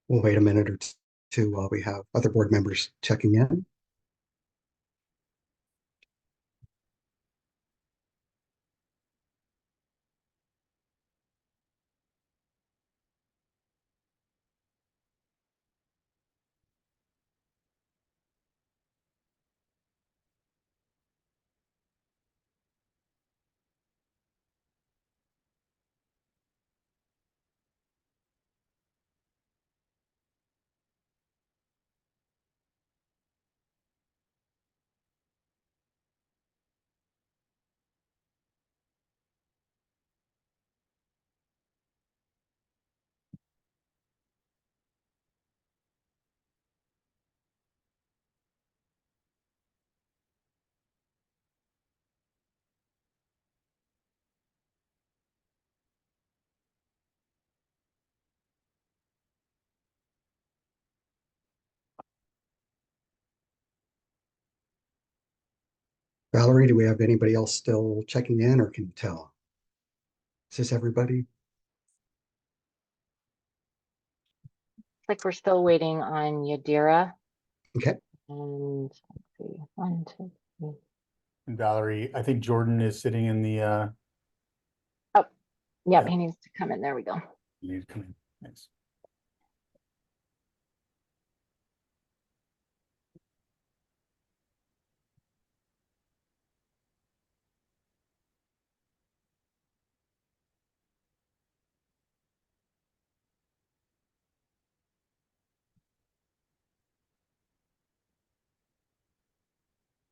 We'll wait a minute or two while we have other board members checking in. Valerie, do we have anybody else still checking in, or can you tell? Is this everybody? Like we're still waiting on Yadira. Okay. And let's see, 1, 2, 3. And Valerie, I think Jordan is sitting in the Oh, yep, yeah. he needs to come in. There we go. You need to come in. Thanks.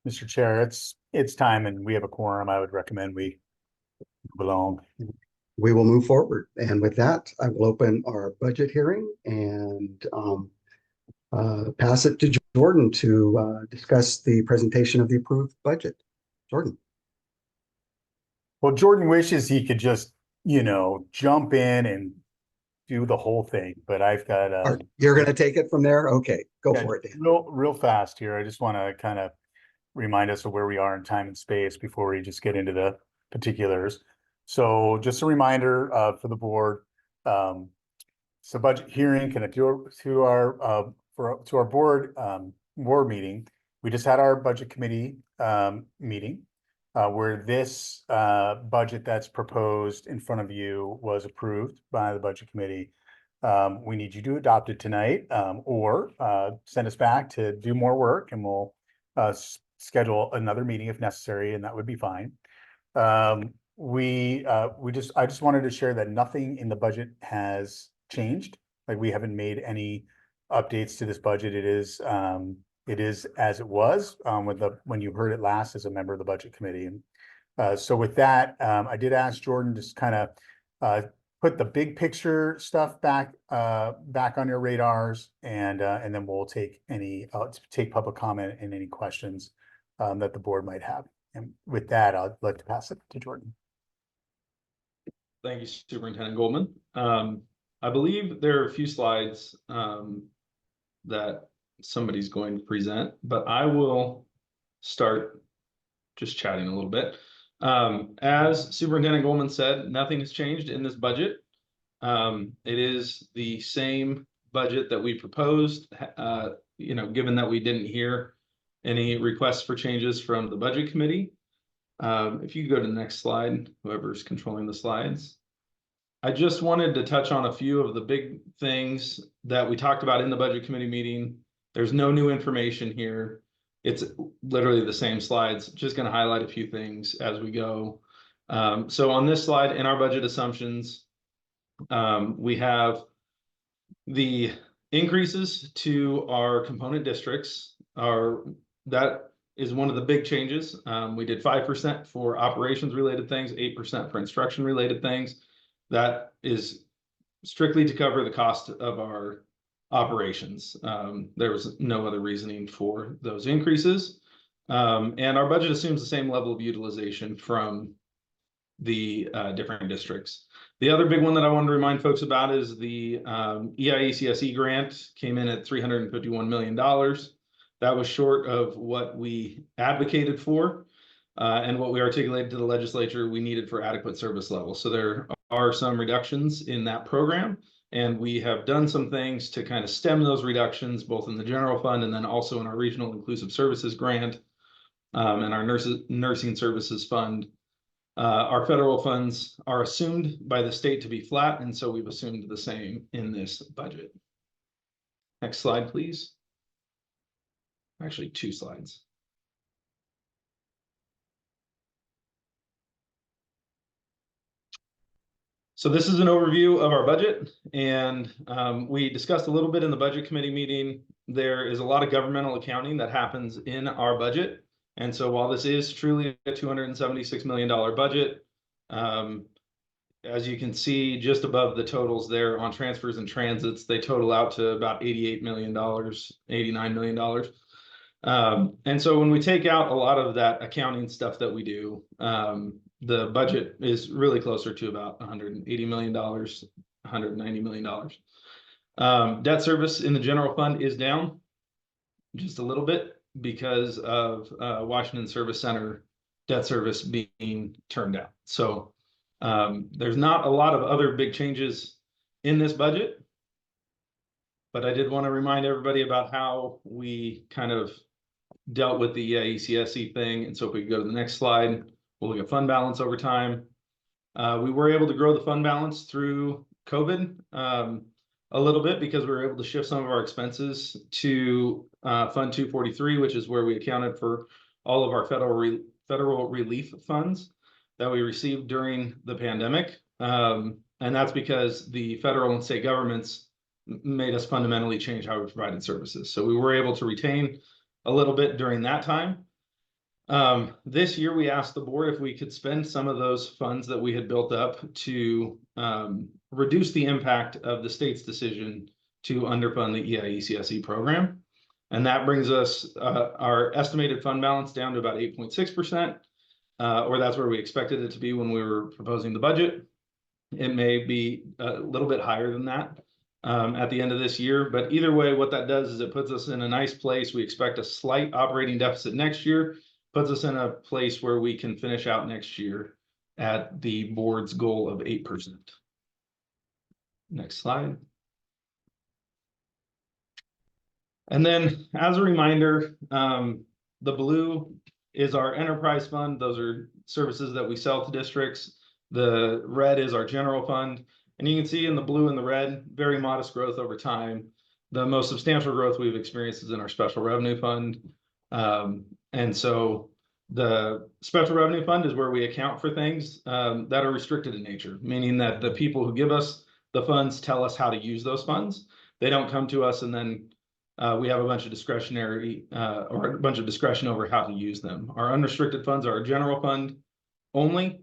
Mr. Chair, it's time and we have a quorum. I would recommend we move along. We will move forward. And with that, I will open our budget hearing and pass it to Jordan to discuss the presentation of the approved budget. Jordan. Well, Jordan wishes he could just, jump in and do the whole thing, but I've got You're going to take it from there? Okay, go for it, Dan. real fast here. I just want to kind of remind us of where we are in time and space before we just get into the particulars. So just a reminder for the board, so budget hearing connect to our board meeting. We just had our budget committee meeting where this budget that's proposed in front of you was approved by the budget committee. We need you to adopt it tonight or send us back to do more work, and we'll schedule another meeting if necessary, and that would be fine. I just wanted to share that nothing in the budget has changed. Like, we haven't made any updates to this budget. It is as it was when you heard it last as a member of the budget committee. And so with that, I did ask Jordan to just kind of put the big picture stuff back on your radars, and then we'll take public comment and any questions that the board might have. And with that, I'd like to pass it to Jordan. Thank you, Superintendent Goldman. I believe there are a few slides that somebody's going to present, but I will start just chatting a little bit. As Superintendent Goldman said, nothing has changed in this budget. It is the same budget that we proposed, given that we didn't hear any requests for changes from the budget committee. If you go to the next slide, whoever's controlling the slides. I just wanted to touch on a few of the big things that we talked about in the budget committee meeting. There's no new information here. It's literally the same slides, just going to highlight a few things as we go. So on this slide, in our budget assumptions, we have the increases to our component districts. That is one of the big changes. We did 5% for operations related things, 8% for instruction related things. That is strictly to cover the cost of our operations. There was no other reasoning for those increases. And our budget assumes the same level of utilization from the different districts. The other big one that I wanted to remind folks about is the EIECSE grant came in at $351 million. That was short of what we advocated for and what we articulated to the legislature we needed for adequate service levels. So there are some reductions in that program, And we have done some things to kind of stem those reductions, both in the general fund and then also in our regional inclusive services grant, and our nursing services fund. Our federal funds are assumed by the state to be flat, and so we've assumed the same in this budget. Next slide, please. Actually, 2 slides. So this is an overview of our budget, and we discussed a little bit in the budget committee meeting. There is a lot of governmental accounting that happens in our budget. And so while this is truly a $276 million budget, as you can see just above the totals there on transfers and transits, they total out to about $88 million, $89 million. And so when we take out a lot of that accounting stuff that we do, the budget is really closer to about $180 million, $190 million. Debt service in the general fund is down just a little bit because of Washington Service Center debt service being turned down. So there's not a lot of other big changes in this budget, but I did want to remind everybody about how we kind of dealt with the ECSE thing. And so if we could go to the next slide, we'll look at fund balance over time. We were able to grow the fund balance through COVID a little bit because we were able to shift some of our expenses to Fund 243, which is where we accounted for all of our federal relief funds that we received during the pandemic. And that's because the federal and state governments made us fundamentally change how we provided services. So we were able to retain a little bit during that time. This year, we asked the board if we could spend some of those funds that we had built up to reduce the impact of the state's decision to underfund the ECSE program. And that brings us our estimated fund balance down to about 8.6%, or that's where we expected it to be when we were proposing the budget. It may be a little bit higher than that at the end of this year. But either way, what that does is it puts us in a nice place. We expect a slight operating deficit next year, puts us in a place where we can finish out next year at the board's goal of 8%. Next slide. And then as a reminder, the blue is our enterprise fund. Those are services that we sell to districts. The red is our general fund. And you can see in the blue and the red, very modest growth over time. The most substantial growth we've experienced is in our special revenue fund. And so the special revenue fund is where we account for things that are restricted in nature, meaning that the people who give us the funds tell us how to use those funds. They don't come to us and then we have a bunch of discretionary or a bunch of discretion over how to use them. Our unrestricted funds are our general fund only.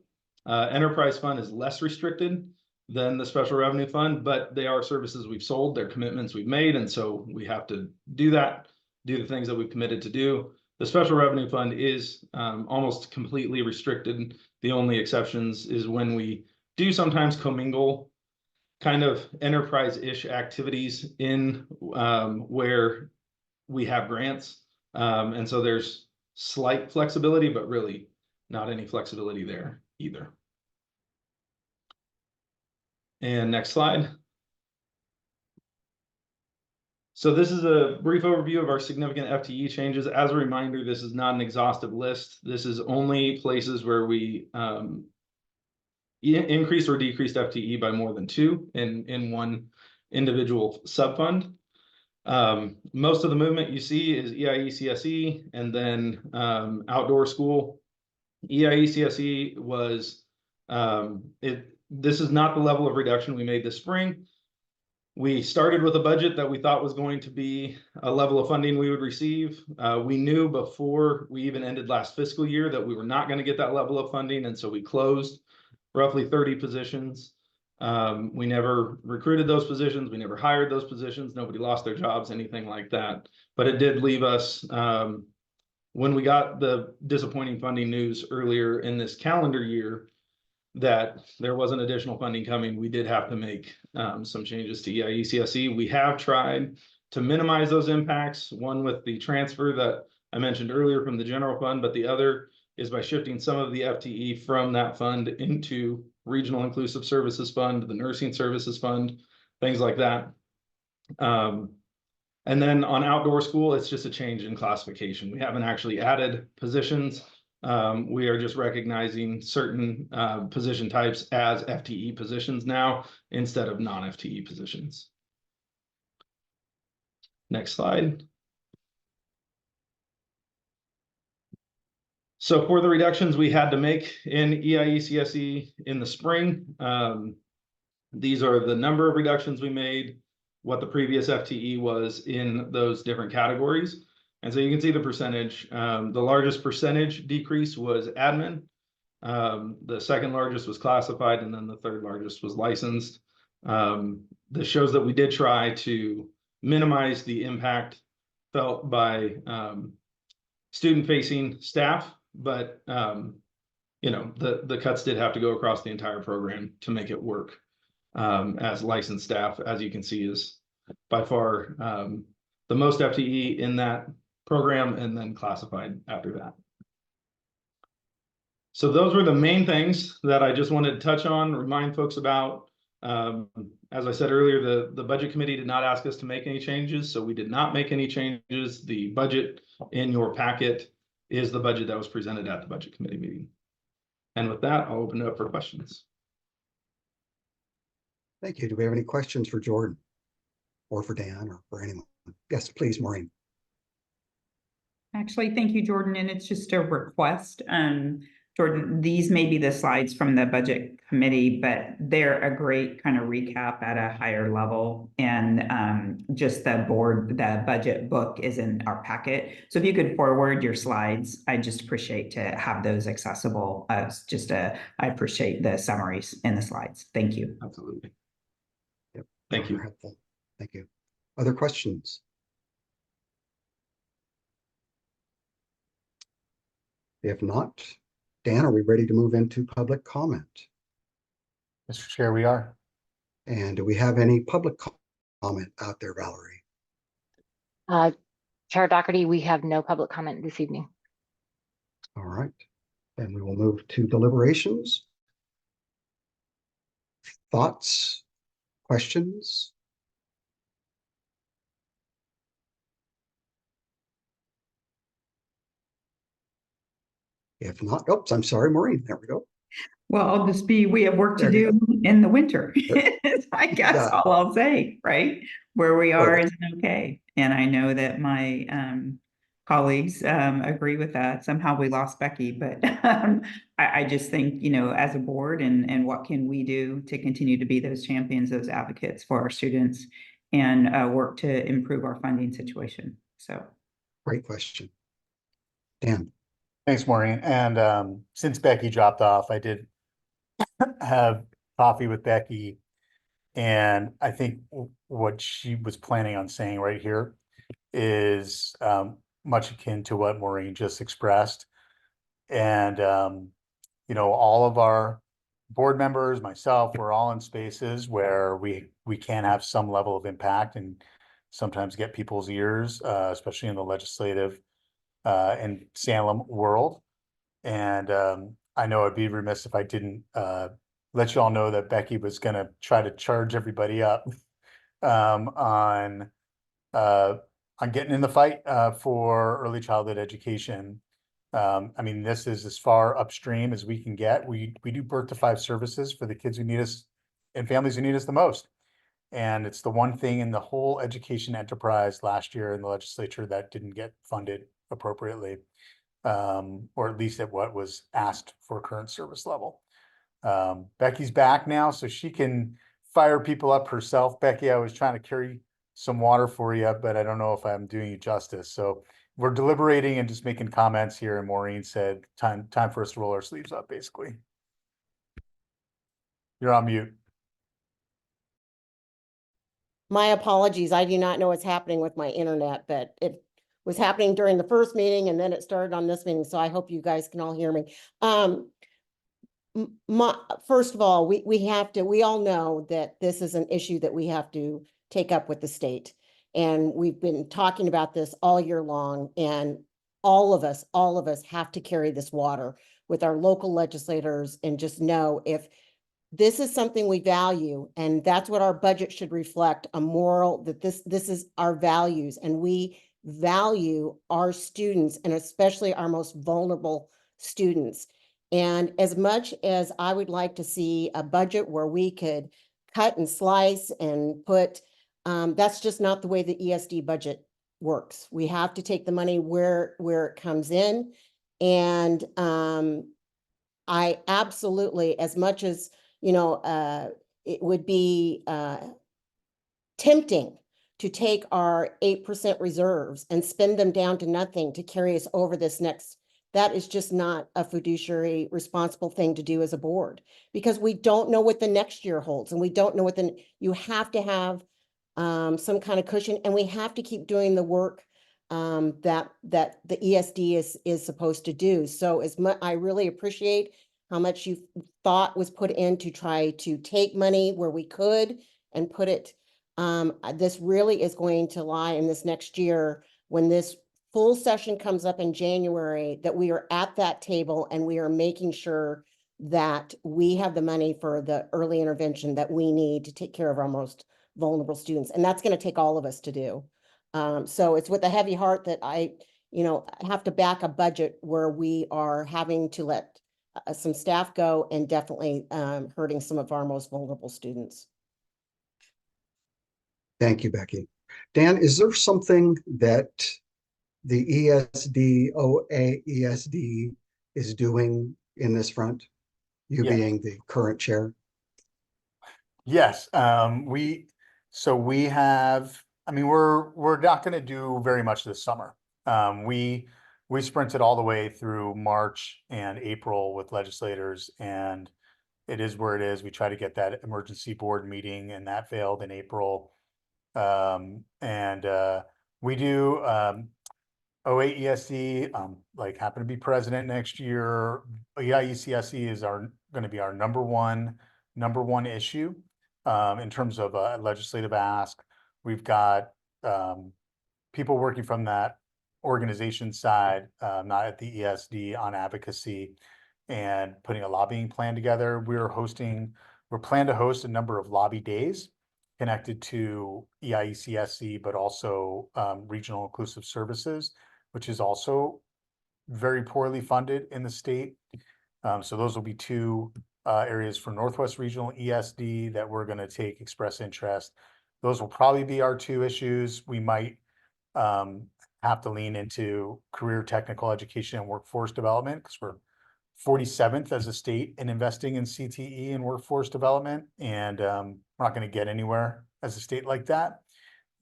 Enterprise fund is less restricted than the special revenue fund, but they are services we've sold, they're commitments we've made, and so we have to do that, do the things that we've committed to do. The special revenue fund is almost completely restricted. The only exceptions is when we do sometimes commingle kind of enterprise-ish activities in where we have grants. And so there's slight flexibility, but really not any flexibility there either. And next slide. So this is a brief overview of our significant FTE changes. As a reminder, this is not an exhaustive list. This is only places where we increased or decreased FTE by more than 2 in one individual subfund. Most of the movement you see is EIECSE and then outdoor school. EIECSE was, this is not the level of reduction we made this spring. We started with a budget that we thought was going to be a level of funding we would receive. We knew before we even ended last fiscal year that we were not going to get that level of funding, and so we closed roughly 30 positions. We never recruited those positions. We never hired those positions. Nobody lost their jobs, anything like that. But it did leave us, when we got the disappointing funding news earlier in this calendar year, that there wasn't additional funding coming, we did have to make some changes to EIECSE. We have tried to minimize those impacts, one with the transfer that I mentioned earlier from the general fund, but the other is by shifting some of the FTE from that fund into Regional Inclusive Services Fund, the Nursing Services Fund, things like that. And then on outdoor school, it's just a change in classification. We haven't actually added positions. We are just recognizing certain position types as FTE positions now instead of non-FTE positions. Next slide. So for the reductions we had to make in EIECSE in the spring, these are the number of reductions we made, what the previous FTE was in those different categories. And so you can see the percentage. The largest percentage decrease was admin. The second largest was classified, and then the third largest was licensed. This shows that we did try to minimize the impact felt by student-facing staff, but you know, the cuts did have to go across the entire program to make it work. As licensed staff, as you can see, is by far the most FTE in that program, and then classified after that. So those were the main things that I just wanted to touch on, remind folks about. As I said earlier, the budget committee did not ask us to make any changes, so we did not make any changes. The budget in your packet is the budget that was presented at the budget committee meeting. And with that, I'll open it up for questions. Thank you. Do we have any questions for Jordan or for Dan or for anyone? Yes, please, Maureen. Actually, thank you, Jordan. And it's just a request. Jordan, these may be the slides from the budget committee, but they're a great kind of recap at a higher level. And just the budget book is in our packet. So if you could forward your slides, I just appreciate to have those accessible. I appreciate the summaries in the slides. Thank you. Absolutely. Yep. Thank you. Helpful. Thank you. Other questions? If not, Dan, are we ready to move into public comment? Mr. Chair, we are. And do we have any public comment out there, Valerie? Chair Doherty, we have no public comment this evening. All right, then we will move to deliberations. Thoughts, questions? If not, oops, I'm sorry, Maureen, there we go. Well, I'll just we have work to do in the winter. I guess Yeah. all I'll say, right? Where we are Perfect. is okay. And I know that my colleagues agree with that. Somehow we lost Becky, but I just think, you know, as a board and what can we do to continue to be those champions, those advocates for our students and work to improve our funding situation. So. Great question. Dan. Thanks, Maureen. And since Becky dropped off, I did have coffee with Becky. And I think what she was planning on saying right here is much akin to what Maureen just expressed. And, you know, all of our board members, myself, we're all in spaces where we can have some level of impact and sometimes get people's ears, especially in the legislative and Salem world. And I know I'd be remiss if I didn't let you all know that Becky was going to try to charge everybody up on getting in the fight for early childhood education. I mean, this is as far upstream as we can get. We do birth to 5 services for the kids who need us and families who need us the most. And it's the one thing in the whole education enterprise last year in the legislature that didn't get funded appropriately, or at least at what was asked for current service level. Becky's back now, so she can fire people up herself. Becky, I was trying to carry some water for you, but I don't know if I'm doing you justice. So we're deliberating and just making comments here. And Maureen said, time for us to roll our sleeves up, basically. You're on mute. My apologies. I do not know what's happening with my internet, but it was happening during the first meeting and then it started on this meeting. So I hope you guys can all hear me. First of all, we all know that this is an issue that we have to take up with the state. And we've been talking about this all year long, and all of us have to carry this water with our local legislators and just know if this is something we value, and that's what our budget should reflect, a moral that this is our values, and we value our students and especially our most vulnerable students. And as much as I would like to see a budget where we could cut and slice and put, that's just not the way the ESD budget works. We have to take the money where it comes in. And I absolutely, as much as, it would be tempting to take our 8% reserves and spend them down to nothing to carry us over this next. That is just not a fiduciary responsible thing to do as a board, because we don't know what the next year holds, and we don't know what you have to have some kind of cushion, and we have to keep doing the work that the ESD is supposed to do. So I really appreciate how much you thought was put in to try to take money where we could and put it. This really is going to lie in this next year when this full session comes up in January, that we are at that table and we are making sure that we have the money for the early intervention that we need to take care of our most vulnerable students. And that's going to take all of us to do. So it's with a heavy heart that I have to back a budget where we are having to let some staff go and definitely hurting some of our most vulnerable students. Thank you, Becky. Dan, is there something that the ESD, OAESD is doing in this front? You Yes. being the current chair? Yes, we have, I mean, we're not gonna do very much this summer. We sprinted all the way through March and April with legislators, and it is where it is. We try to get that emergency board meeting, and that failed in April. We do OAESD, like happen to be president next year. EIECSE is going to be our number one issue in terms of a legislative ask. We've got people working from that organization side, not at the ESD, on advocacy and putting a lobbying plan together. We're planning to host a number of lobby days connected to EIECSE, but also regional inclusive services, which is also very poorly funded in the state. So those will be two areas for Northwest Regional ESD that we're going to take express interest. Those will probably be our two issues. We might have to lean into career technical education and workforce development, because we're 47th as a state in investing in CTE and workforce development. And we're not going to get anywhere as a state like that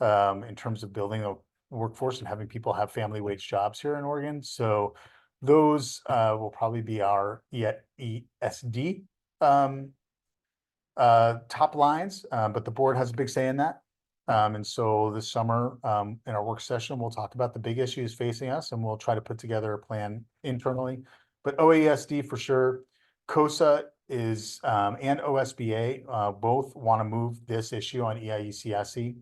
in terms of building a workforce and having people have family wage jobs here in Oregon. So those will probably be our ESD top lines, but the board has a big say in that. And so this summer in our work session, we'll talk about the big issues facing us, and we'll try to put together a plan internally. But OASD for sure, COSA is and OSBA both want to move this issue on EIECSE.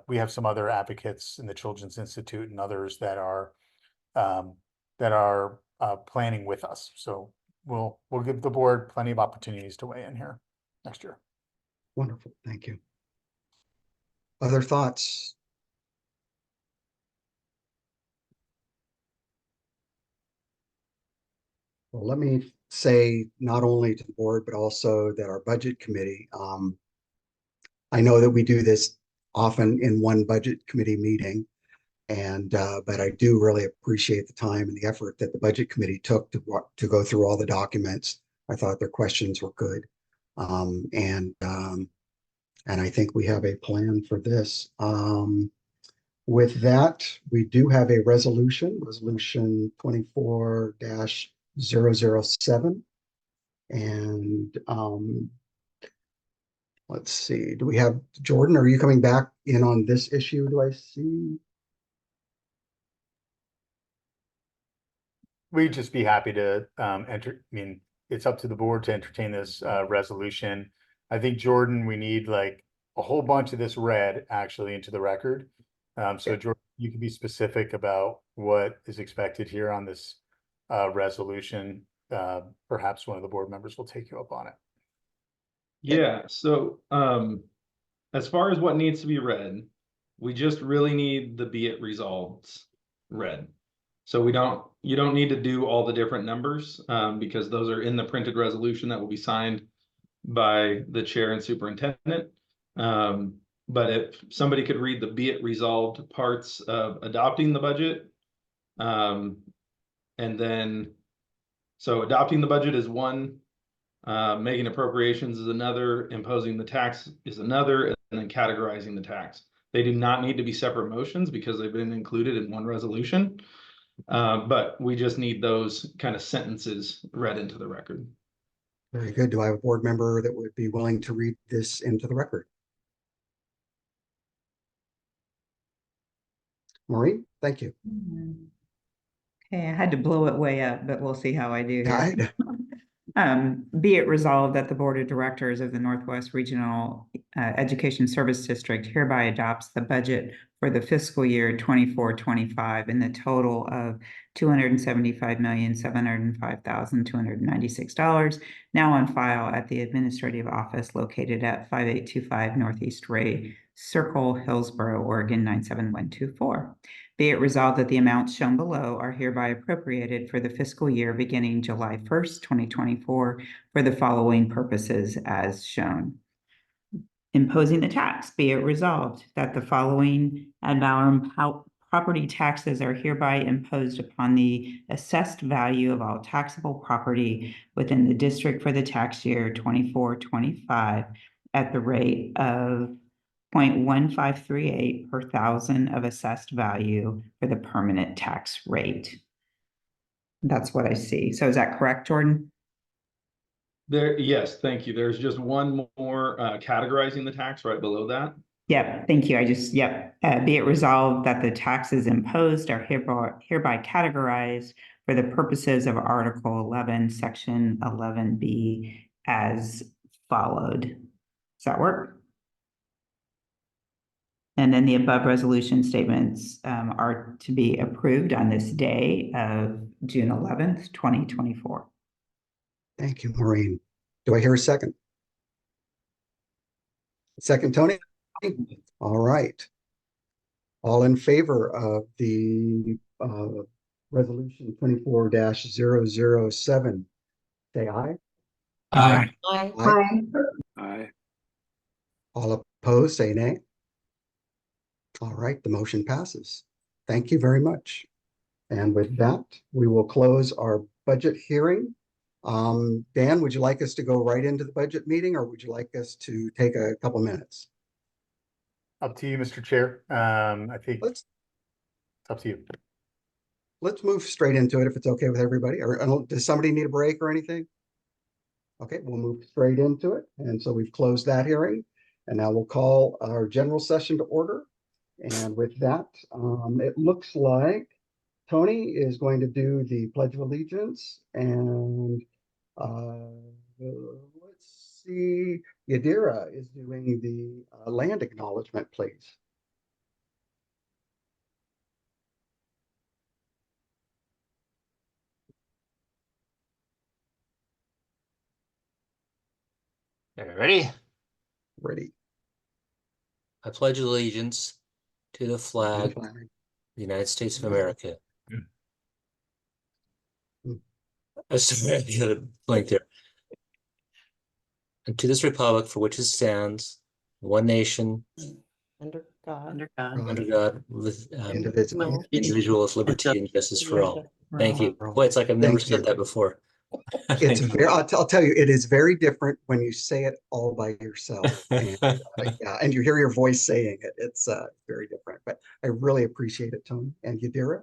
We have some other advocates in the Children's Institute and others that are planning with us. So we'll give the board plenty of opportunities to weigh in here next year. Wonderful, thank you. Other thoughts? Well, let me say not only to the board, but also that our budget committee, I know that we do this often in one budget committee meeting, but I do really appreciate the time and the effort that the budget committee took to go through all the documents. I thought their questions were good. And I think we have a plan for this. With that, we do have a resolution 24-007. And let's see, do we have Jordan? Are you coming back in on this issue? Do I see? We'd just be happy to it's up to the board to entertain this resolution. I think, Jordan, we need like a whole bunch of this read actually into the record. So Jordan, you can be specific about what is expected here on this resolution. perhaps one of the board members will take you up on it. Yeah, so as far as what needs to be read, we just really need the be it resolved read. So you don't need to do all the different numbers because those are in the printed resolution that will be signed by the chair and superintendent. But if somebody could read the be it resolved parts of adopting the budget, and then, so adopting the budget is one, making appropriations is another, imposing the tax is another, and then categorizing the tax. They do not need to be separate motions because they've been included in one resolution. But we just need those kind of sentences read into the record. Very good. Do I have a board member that would be willing to read this into the record? Maureen, thank you. Okay, I had to blow it way up, but we'll see how I do here. Guide. Be it resolved that the Board of Directors of the Northwest Regional Education Service District hereby adopts the budget for the fiscal year 24-25 in the total of $275,705,296, now on file at the administrative office located at 5825 Northeast Ray Circle, Hillsboro, Oregon 97124. Be it resolved that the amounts shown below are hereby appropriated for the fiscal year beginning July 1st, 2024 for the following purposes as shown. Imposing the tax. Be it resolved that the following ad valorem property taxes are hereby imposed upon the assessed value of all taxable property within the district for the tax year 24-25 at the rate of 0.1538 per thousand of assessed value for the permanent tax rate. That's what I see. So is that correct, Jordan? Yes, thank you. There's just one more categorizing the tax right below that. Yep, thank you. Be it resolved that the taxes imposed are hereby categorized for the purposes of Article 11, Section 11B as followed. Does that work? And then the above resolution statements are to be approved on this day of June 11th, 2024. Thank you, Maureen. Do I hear a second? Second, Tony? All right. All in favor of the resolution 24-007, say aye. Aye. Aye. All opposed, say nay. All right, the motion passes. Thank you very much. And with that, we will close our budget hearing. Dan, would you like us to go right into the budget meeting, or would you like us to take a couple minutes? Up to you, Mr. Chair. I think it's up to you. Let's move straight into it if it's okay with everybody. Or does somebody need a break or anything? Okay, we'll move straight into it. And so we've closed that hearing. And now we'll call our general session to order. And with that, it looks like Tony is going to do the Pledge of Allegiance. And let's see, Yadira is doing the land acknowledgement, please. Ready? Ready. I pledge allegiance to the flag of Flag. the United States of America. Mm. Sorry, I had a blank there. And to this republic for which it stands, one nation, Under God. under God, with Indivisible. individual with liberty and justice for all. Thank you. For all. Boy, it's like I've never Thank said you. that before. It's very, I'll tell you, it is very different when you say it all by yourself. And, yeah, and you hear your voice saying it. It's very different. But I really appreciate it, Tony. And Yadira?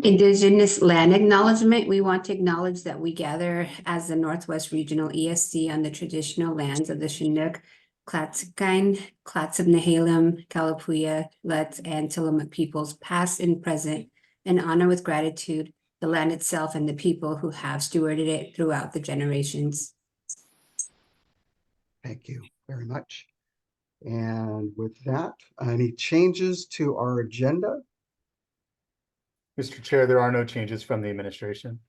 Indigenous land acknowledgement. We want to acknowledge that we gather as the Northwest Regional ESC on the traditional lands of the Chinook, Clatskin, Clatsop-Nehalem, Kalapuya, Letts, and Tillamook peoples, past and present, and honor with gratitude the land itself and the people who have stewarded it throughout the generations. Thank you very much. And with that, any changes to our agenda? Mr. Chair, there are no changes from the administration.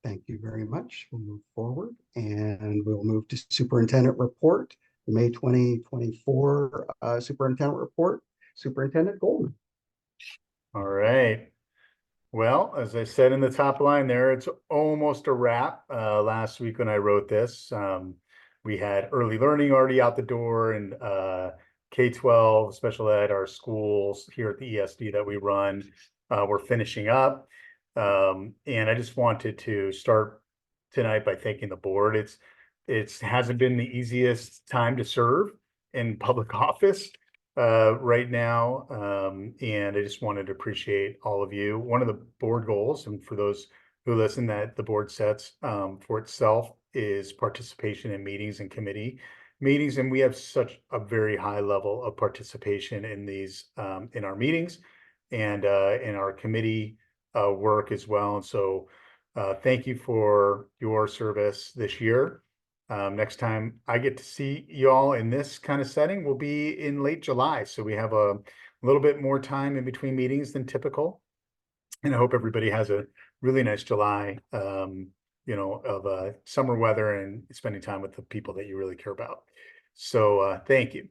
Thank you very much. We'll move forward and we'll move to superintendent report, the May 2024 superintendent report, Superintendent Goldman. All right. Well, as I said in the top line there, it's almost a wrap. Last week when I wrote this, we had early learning already out the door, and K-12, special ed, our schools here at the ESD that we run, we're finishing up. And I just wanted to start tonight by thanking the board. It hasn't been the easiest time to serve in public office right now. And I just wanted to appreciate all of you. One of the board goals, and for those who listen, that the board sets for itself, is participation in meetings and committee meetings. And we have such a very high level of participation in these, in our meetings and in our committee work as well. And so thank you for your service this year. Next time I get to see you all in this kind of setting will be in late July. So we have a little bit more time in between meetings than typical. And I hope everybody has a really nice July, of summer weather and spending time with the people that you really care about. So thank you.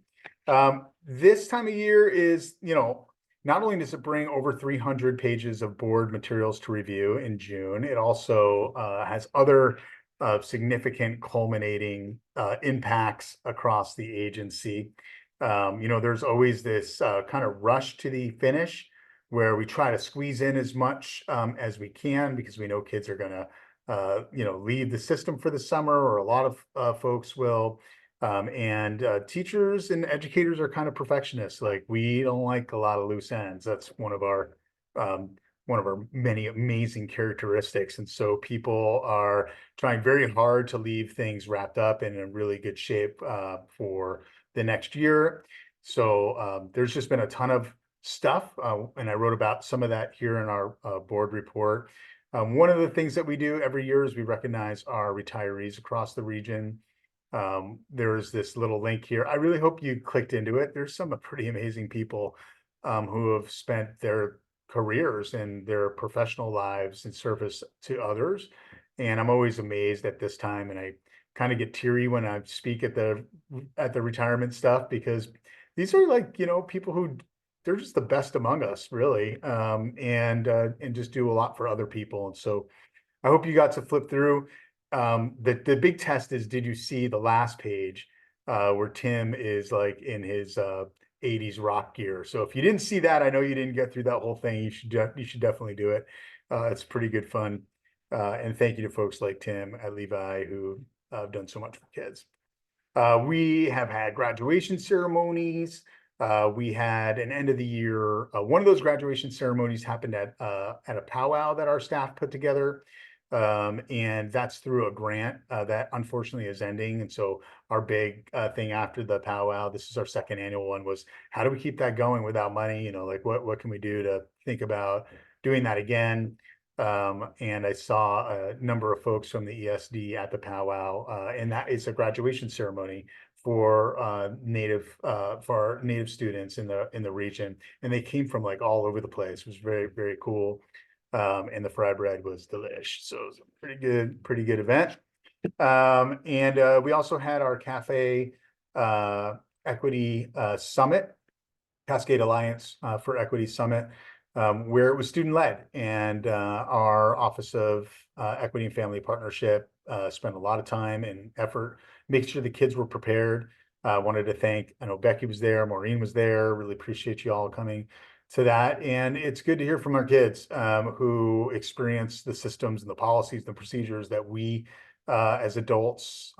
This time of year is, not only does it bring over 300 pages of board materials to review in June, it also has other significant culminating impacts across the agency. There's always this kind of rush to the finish where we try to squeeze in as much as we can, because we know kids are going to, leave the system for the summer, or a lot of folks will. And teachers and educators are kind of perfectionists. Like, we don't like a lot of loose ends. That's one of our many amazing characteristics. And so people are trying very hard to leave things wrapped up and in really good shape for the next year. So there's just been a ton of stuff, and I wrote about some of that here in our board report. One of the things that we do every year is we recognize our retirees across the region. There's this little link here. I really hope you clicked into it. There's some pretty amazing people who have spent their careers and their professional lives in service to others. And I'm always amazed at this time, and I kind of get teary when I speak at the retirement stuff, because these are like, people who, they're just the best among us, really, and just do a lot for other people. And so I hope you got to flip through. The big test is, did you see the last page where Tim is like in his 80s rock gear? So if you didn't see that, I know you didn't get through that whole thing. You should definitely do it. It's pretty good fun. And thank you to folks like Tim at Levi who have done so much for kids. We have had graduation ceremonies. We had an end of the year. One of those graduation ceremonies happened at a powwow that our staff put together. And that's through a grant that unfortunately is ending. And so our big thing after the powwow, this is our second annual one, was how do we keep that going without money? Like what can we do to think about doing that again? And I saw a number of folks from the ESD at the powwow, and that is a graduation ceremony for our native students in the region, and they came from like all over the place. It was very, very cool. And the fry bread was delish. So it was a pretty good event. And we also had our Cafe Equity Summit, Cascade Alliance for Equity Summit, where it was student-led. And our Office of Equity and Family Partnership spent a lot of time and effort making sure the kids were prepared. Wanted to thank, I know Becky was there, Maureen was there. Really appreciate you all coming to that. And it's good to hear from our kids who experience the systems and the policies and the procedures that we as adults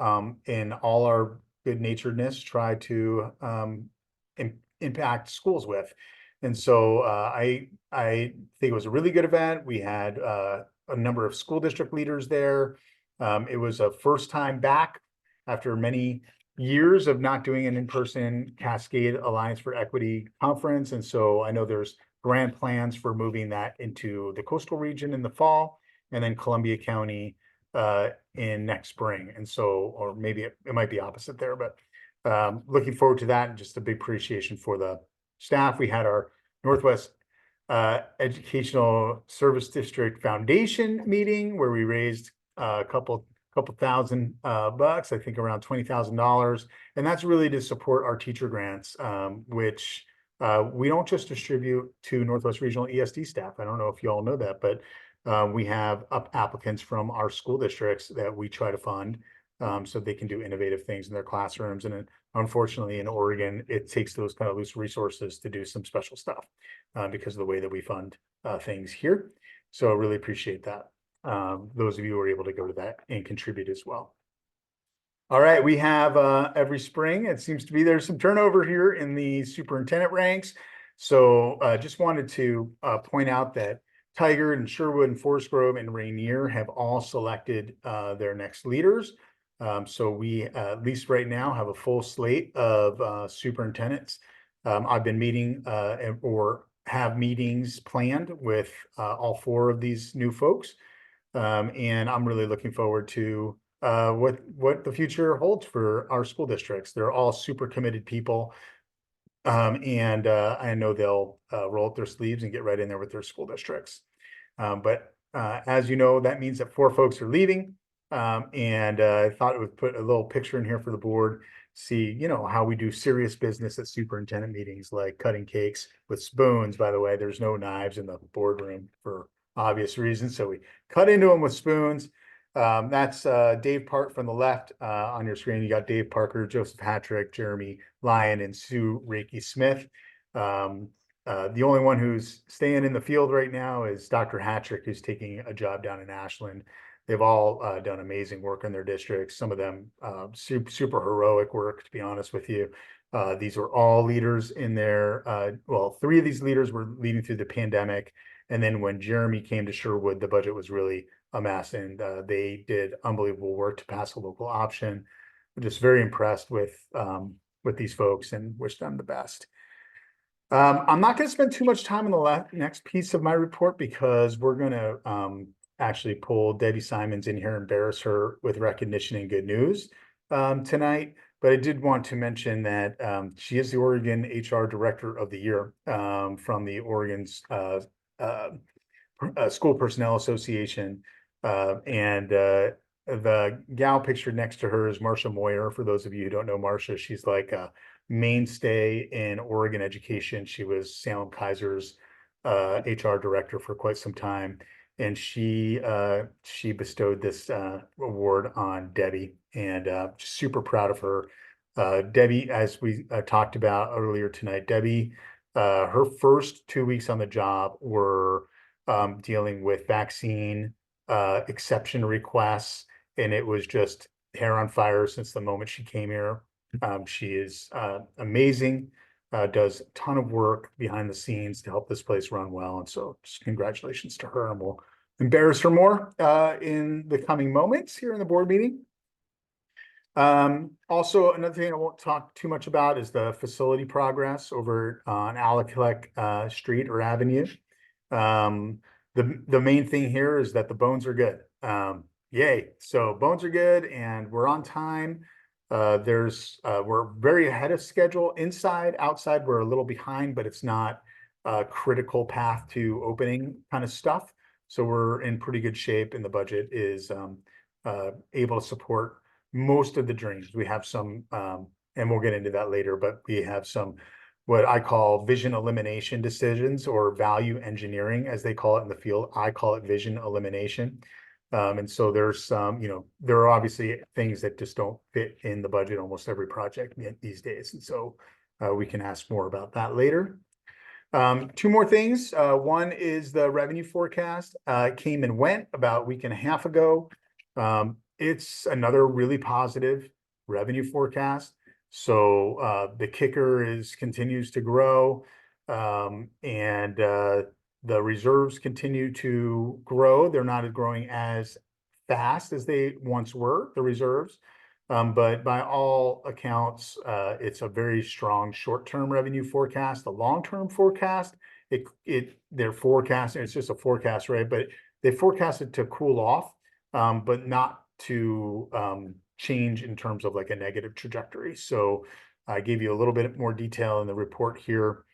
in all our good naturedness try to impact schools with. And so I think it was a really good event. We had a number of school district leaders there. It was a first time back after many years of not doing an in-person Cascade Alliance for Equity conference. And so I know there's grand plans for moving that into the coastal region in the fall, and then Columbia County in next spring. And so, or maybe it might be opposite there, but looking forward to that, and just a big appreciation for the staff. We had our Northwest Educational Service District Foundation meeting where we raised a couple thousand bucks, I think around $20,000. And that's really to support our teacher grants, which we don't just distribute to Northwest Regional ESD staff. I don't know if you all know that, but we have applicants from our school districts that we try to fund so they can do innovative things in their classrooms. And unfortunately, in Oregon, it takes those kind of loose resources to do some special stuff because of the way that we fund things here. So I really appreciate that. Those of you who are able to go to that and contribute as well. All right, we have every spring, it seems to be there's some turnover here in the superintendent ranks. So just wanted to point out that Tigard and Sherwood and Forest Grove and Rainier have all selected their next leaders. So we, at least right now, have a full slate of superintendents. I've been meeting or have meetings planned with all 4 of these new folks. And I'm really looking forward to what the future holds for our school districts. They're all super committed people. And I know they'll roll up their sleeves and get right in there with their school districts. But as you know, that means that 4 folks are leaving. And I thought it would put a little picture in here for the board, see, you know, how we do serious business at superintendent meetings, like cutting cakes with spoons. By the way, there's no knives in the boardroom for obvious reasons. So we cut into them with spoons. That's Dave Part from the left on your screen. You got Dave Parker, Joseph Hattrick, Jeremy Lyon, and Sue Reiki Smith. The only one who's staying in the field right now is Dr. Hattrick, who's taking a job down in Ashland. They've all done amazing work in their districts. Some of them super heroic work, to be honest with you. These were all leaders in their, well, 3 of these leaders were leading through the pandemic. And then when Jeremy came to Sherwood, the budget was really a mess, and they did unbelievable work to pass a local option. I'm just very impressed with these folks and wish them the best. I'm not going to spend too much time on the next piece of my report because we're going to actually pull Debbie Simons in here and embarrass her with recognition and good news tonight. But I did want to mention that she is the Oregon HR Director of the Year from the Oregon's School Personnel Association. And the gal pictured next to her is Marcia Moyer. For those of you who don't know Marcia, she's like a mainstay in Oregon education. She was Salem Kaiser's HR director for quite some time. And she bestowed this award on Debbie, and super proud of her. Debbie, as we talked about earlier tonight, Debbie, her first 2 weeks on the job were dealing with vaccine exception requests, and it was just hair on fire since the moment she came here. She is amazing, does a ton of work behind the scenes to help this place run well. And so just congratulations to her, and we'll embarrass her more in the coming moments here in the board meeting. Also, another thing I won't talk too much about is the facility progress over on Alakilek Street or Avenue. The main thing here is that the bones are good. Yay. So bones are good and we're on time. We're very ahead of schedule inside. Outside, we're a little behind, but it's not a critical path to opening kind of stuff. So we're in pretty good shape, and the budget is able to support most of the dreams. We have some, and we'll get into that later, but we have some what I call vision elimination decisions, or value engineering, as they call it in the field. I call it vision elimination. And so there's some, there are obviously things that just don't fit in the budget almost every project these days. And so we can ask more about that later. 2 more things. One is the revenue forecast. It came and went about a week and a half ago. It's another really positive revenue forecast. So the kicker continues to grow, and the reserves continue to grow. They're not growing as fast as they once were, the reserves. But by all accounts, it's a very strong short-term revenue forecast. The long-term forecast, they're forecasting, it's just a forecast, right? But they forecast it to cool off, but not to change in terms of like a negative trajectory. So I gave you a little bit more detail in the report here.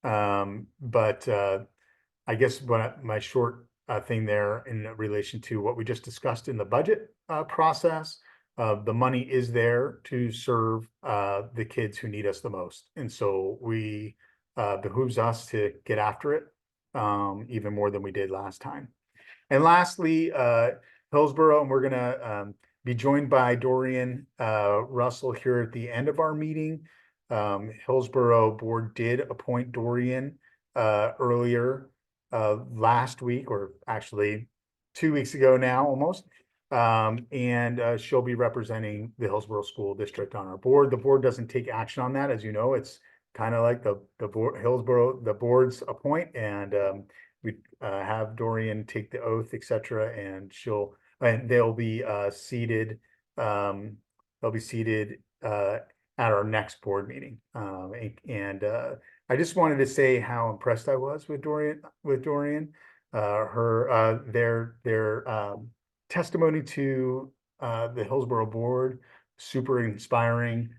But I guess my short thing there in relation to what we just discussed in the budget process, the money is there to serve the kids who need us the most. And so we behooves us to get after it even more than we did last time. And lastly, Hillsborough, and we're gonna be joined by Dorian Russell here at the end of our meeting. Hillsborough Board did appoint Dorian earlier last week, or actually 2 weeks ago now almost. And she'll be representing the Hillsborough School District on our board. The board doesn't take action on that, as you know. It's kind of like the board, Hillsborough, the boards appoint, and we have Dorian take the oath, etc. And they'll be seated. They'll be seated at our next board meeting. I just wanted to say how impressed I was with Dorian. Their testimony to the Hillsborough board, super inspiring.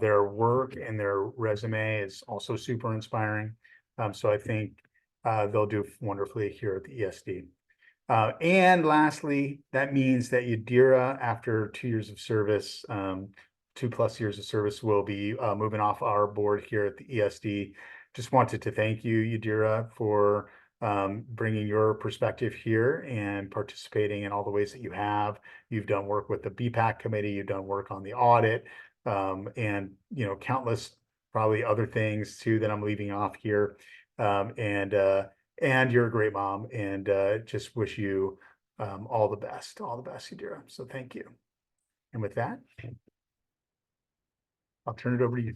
Their work and their resume is also super inspiring. So I think they'll do wonderfully here at the ESD. And lastly, that means that Yadira, after 2 years of service, 2+ years of service, will be moving off our board here at the ESD. Just wanted to thank you, Yadira, for bringing your perspective here and participating in all the ways that you have. You've done work with the BPAC committee, you've done work on the audit, and countless probably other things too that I'm leaving off here. And you're a great mom, and just wish you all the best, Yadira. So thank you. And with that, I'll turn it over to you.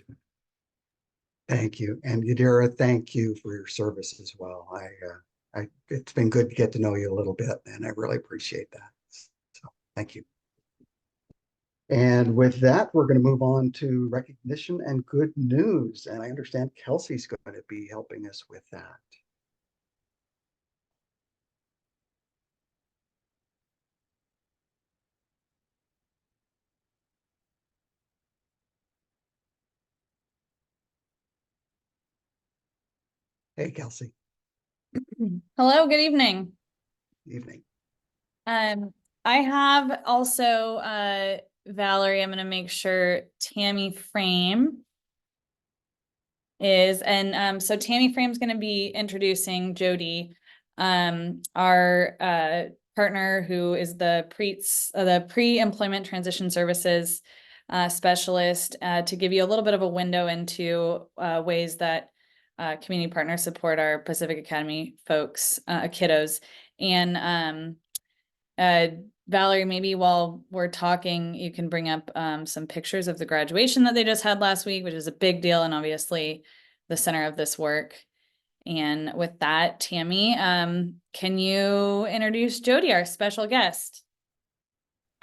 Thank you. And Yadira, thank you for your service as well. It's been good to get to know you a little bit, and I really appreciate that. So thank you. And with that, we're going to move on to recognition and good news. And I understand Kelsey's going to be helping us with that. Hey, Kelsey. Hello, good evening. Evening. I have also Valerie, I'm going to make sure Tammy Frame is, and so Tammy Frame's going to be introducing Jody, our partner who is the pre-employment transition services specialist, to give you a little bit of a window into ways that community partners support our Pacific Academy folks, kiddos. And Valerie, maybe while we're talking, you can bring up some pictures of the graduation that they just had last week, which is a big deal and obviously the center of this work. And with that, Tammy, can you introduce Jody, our special guest?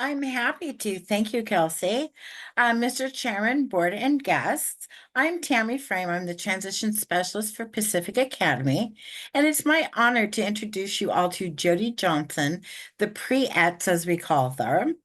I'm happy to. Thank you, Kelsey. Mr. Chairman, board, and guests, I'm Tammy Frame. I'm the transition specialist for Pacific Academy, and it's my honor to introduce you all to Jody Johnson, the pre-ETs, as we call them,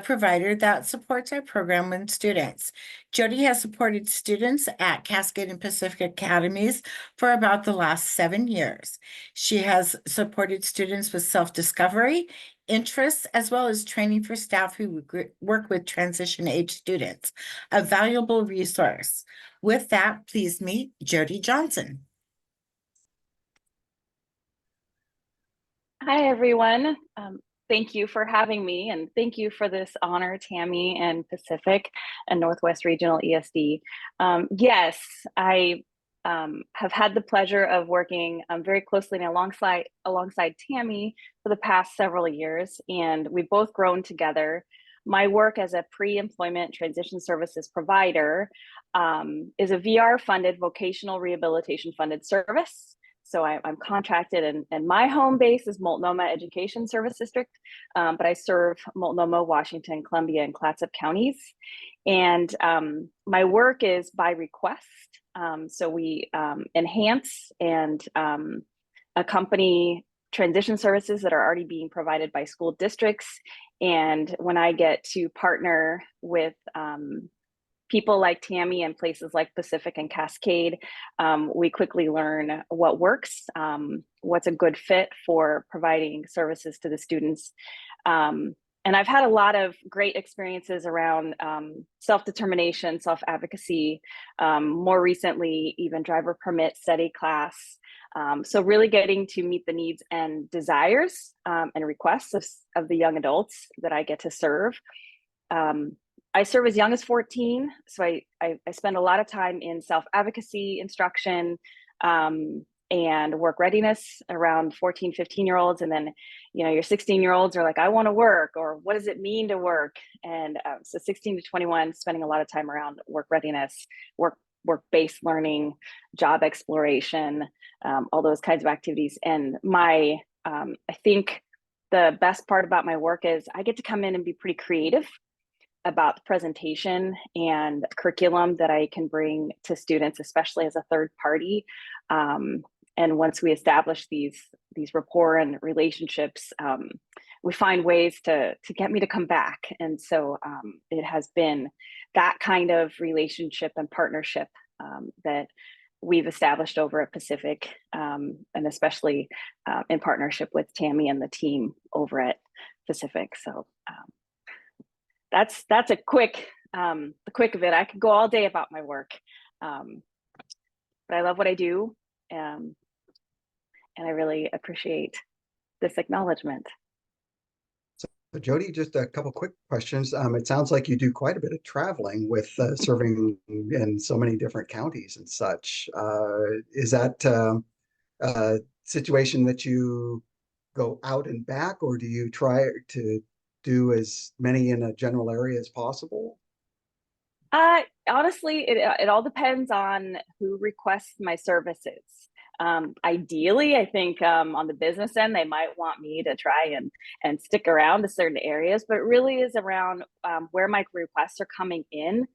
provider that supports our program and students. Jody has supported students at Cascade and Pacific Academies for about the last 7 years. She has supported students with self-discovery, interests, as well as training for staff who work with transition age students, a valuable resource. With that, please meet Jody Johnson. Hi, everyone. Thank you for having me, and thank you for this honor, Tammy and Pacific and Northwest Regional ESD. Yes, I have had the pleasure of working very closely and alongside Tammy for the past several years, and we've both grown together. My work as a pre-employment transition services provider is a VR-funded vocational rehabilitation funded service. So I'm contracted, and my home base is Multnomah Education Service District, but I serve Multnomah, Washington, Columbia, and Clatsop counties. And my work is by request. So we enhance and accompany transition services that are already being provided by school districts. And when I get to partner with people like Tammy and places like Pacific and Cascade, we quickly learn what works, what's a good fit for providing services to the students. And I've had a lot of great experiences around self-determination, self-advocacy, more recently, even driver permit study class. So really getting to meet the needs and desires and requests of the young adults that I get to serve. I serve as young as 14, so I spend a lot of time in self-advocacy instruction, and work readiness around 14, 15-year-olds. And then, you know, your 16-year-olds are like, I want to work, or what does it mean to work? And so 16 to 21, spending a lot of time around work readiness, work-based learning, job exploration, all those kinds of activities. And I think the best part about my work is I get to come in and be pretty creative about the presentation and curriculum that I can bring to students, especially as a third party. And once we establish these rapport and relationships, we find ways to get me to come back. And so it has been that kind of relationship and partnership that we've established over at Pacific, and especially in partnership with Tammy and the team over at Pacific. So that's a quick, the quick of it. I could go all day about my work, but I love what I do. And I really appreciate this acknowledgement. So Jody, just a couple quick questions. It sounds like you do quite a bit of traveling with serving in so many different counties and such. Is that a situation that you go out and back, or do you try to do as many in a general area as possible? Honestly, it all depends on who requests my services. Ideally, I think on the business end, they might want me to try and stick around to certain areas, but it really is around where my requests are coming in.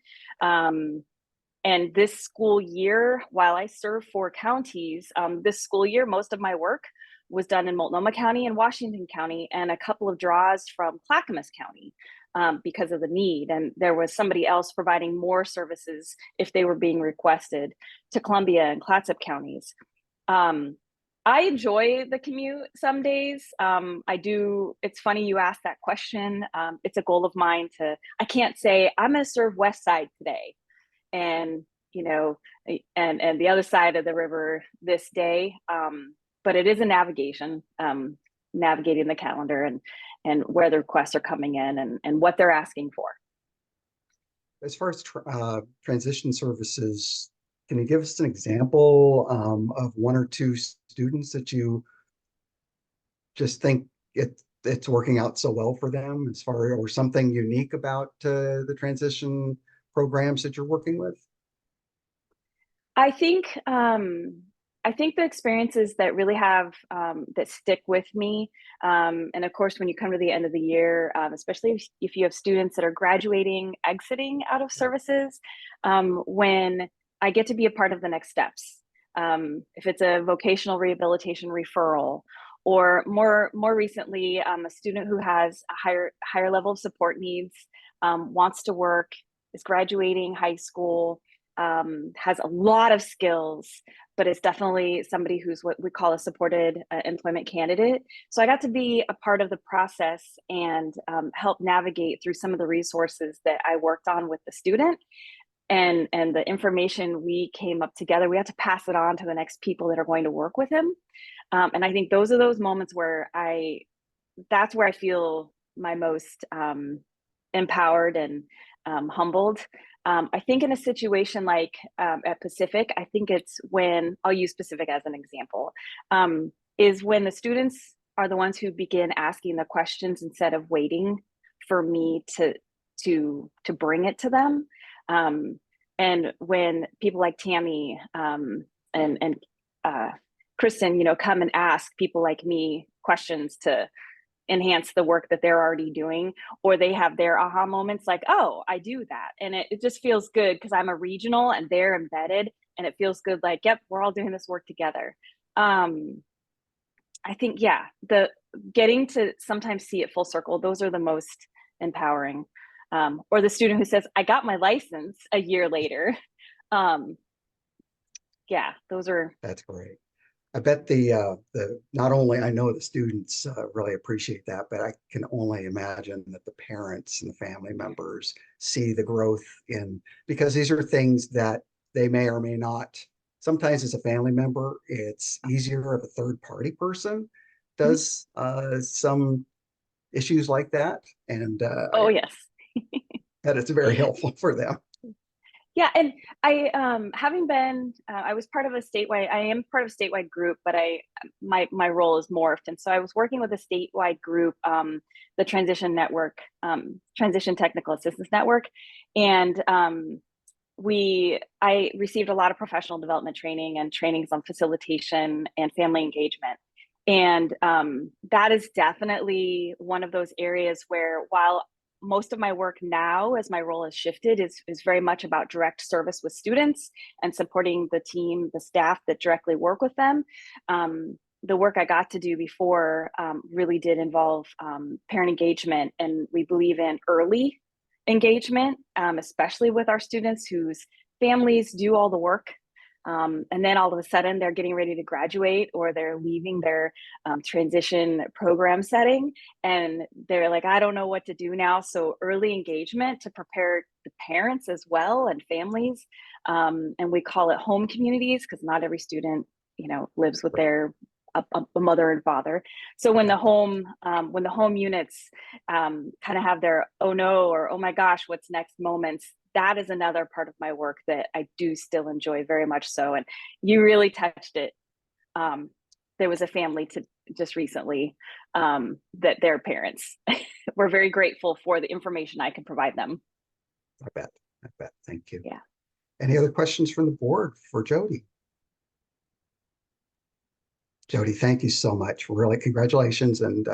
And this school year, while I serve 4 counties, this school year, most of my work was done in Multnomah County and Washington County, and a couple of draws from Clackamas County because of the need. And there was somebody else providing more services if they were being requested to Columbia and Clatsop counties. I enjoy the commute some days. I do. It's funny you asked that question. It's a goal of mine I can't say I'm going to serve West Side today and, you know, and the other side of the river this day. But it is a navigation, navigating the calendar and where the requests are coming in and what they're asking for. As far as transition services, can you give us an example of 1 or 2 students that you just think it's working out so well for them, or something unique about the transition programs that you're working with? I think the experiences that really have that stick with me, and of course, when you come to the end of the year, especially if you have students that are graduating, exiting out of services, when I get to be a part of the next steps. If it's a vocational rehabilitation referral, or more recently, a student who has a higher level of support needs, wants to work, is graduating high school, has a lot of skills, but is definitely somebody who's what we call a supported employment candidate. So I got to be a part of the process and help navigate through some of the resources that I worked on with the student. And the information we came up together, we had to pass it on to the next people that are going to work with him. And I think those are those moments where that's where I feel my most empowered and humbled. I think in a situation like at Pacific, I think it's when, I'll use Pacific as an example, is when the students are the ones who begin asking the questions instead of waiting for me to bring it to them. And when people like Tammy and Kristen, come and ask people like me questions to enhance the work that they're already doing, or they have their aha moments like, oh, I do that. And it just feels good because I'm a regional and they're embedded, and it feels good like, yep, we're all doing this work together. I think, yeah, the getting to sometimes see it full circle, those are the most empowering. or the student who says, I got my license a year later. Yeah, those are. That's great. I bet the not only I know the students really appreciate that, but I can only imagine that the parents and the family members see the growth in, because these are things that they may or may not. Sometimes as a family member, it's easier if a third party person does some issues like that, and Oh, yes. that it's very helpful for them. Yeah, and I having been I was part of a statewide, I am part of a statewide group, but my role is morphed. And so I was working with a statewide group, the Transition Network, Transition Technical Assistance Network. And I received a lot of professional development training and trainings on facilitation and family engagement. And that is definitely one of those areas where, while most of my work now, as my role has shifted, is very much about direct service with students and supporting the team, the staff that directly work with them. The work I got to do before really did involve parent engagement, and we believe in early engagement, especially with our students whose families do all the work. And then all of a sudden they're getting ready to graduate, or they're leaving their transition program setting, and they're like, I don't know what to do now. So early engagement to prepare the parents as well, and families. And we call it home communities, because not every student, lives with their a mother and father. So when the home units kind of have their oh no, or oh my gosh, what's next moments, that is another part of my work that I do still enjoy very much so. And you really touched it. There was a family just recently that their parents were very grateful for the information I could provide them. I bet. Thank you. Yeah. Any other questions from the board for Jody? Jody, thank you so much. Really, congratulations, and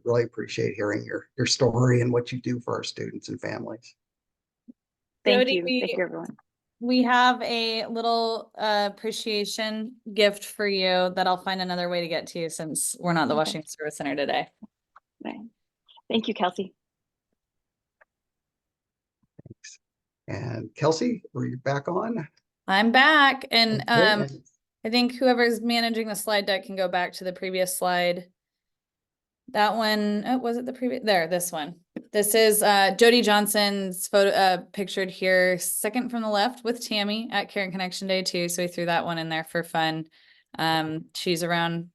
really appreciate hearing your story and what you do for our students and families. Thank Jody, you. Thank you, everyone. We have a little appreciation gift for you that I'll find another way to get to you, since we're not the Washington Service Center today. Right. Thank you, Kelsey. Thanks. And Kelsey, were you back on? I'm back, and Okay. I think whoever's managing the slide deck can go back to the previous slide. That one, oh, was it the previous? There, this one. This is Jody Johnson's photo, pictured here, second from the left, with Tammy at Caring Connection Day too. So we threw that one in there for fun. She's around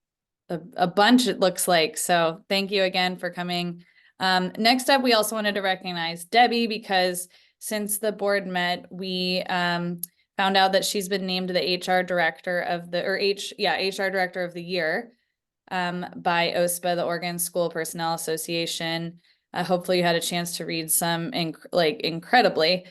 a bunch, it looks like. So thank you again for coming. Next up, we also wanted to recognize Debbie, because since the board met, we found out that she's been named the HR director of the, HR director of the year by OSPA, the Oregon School Personnel Association. Hopefully you had a chance to read some incredible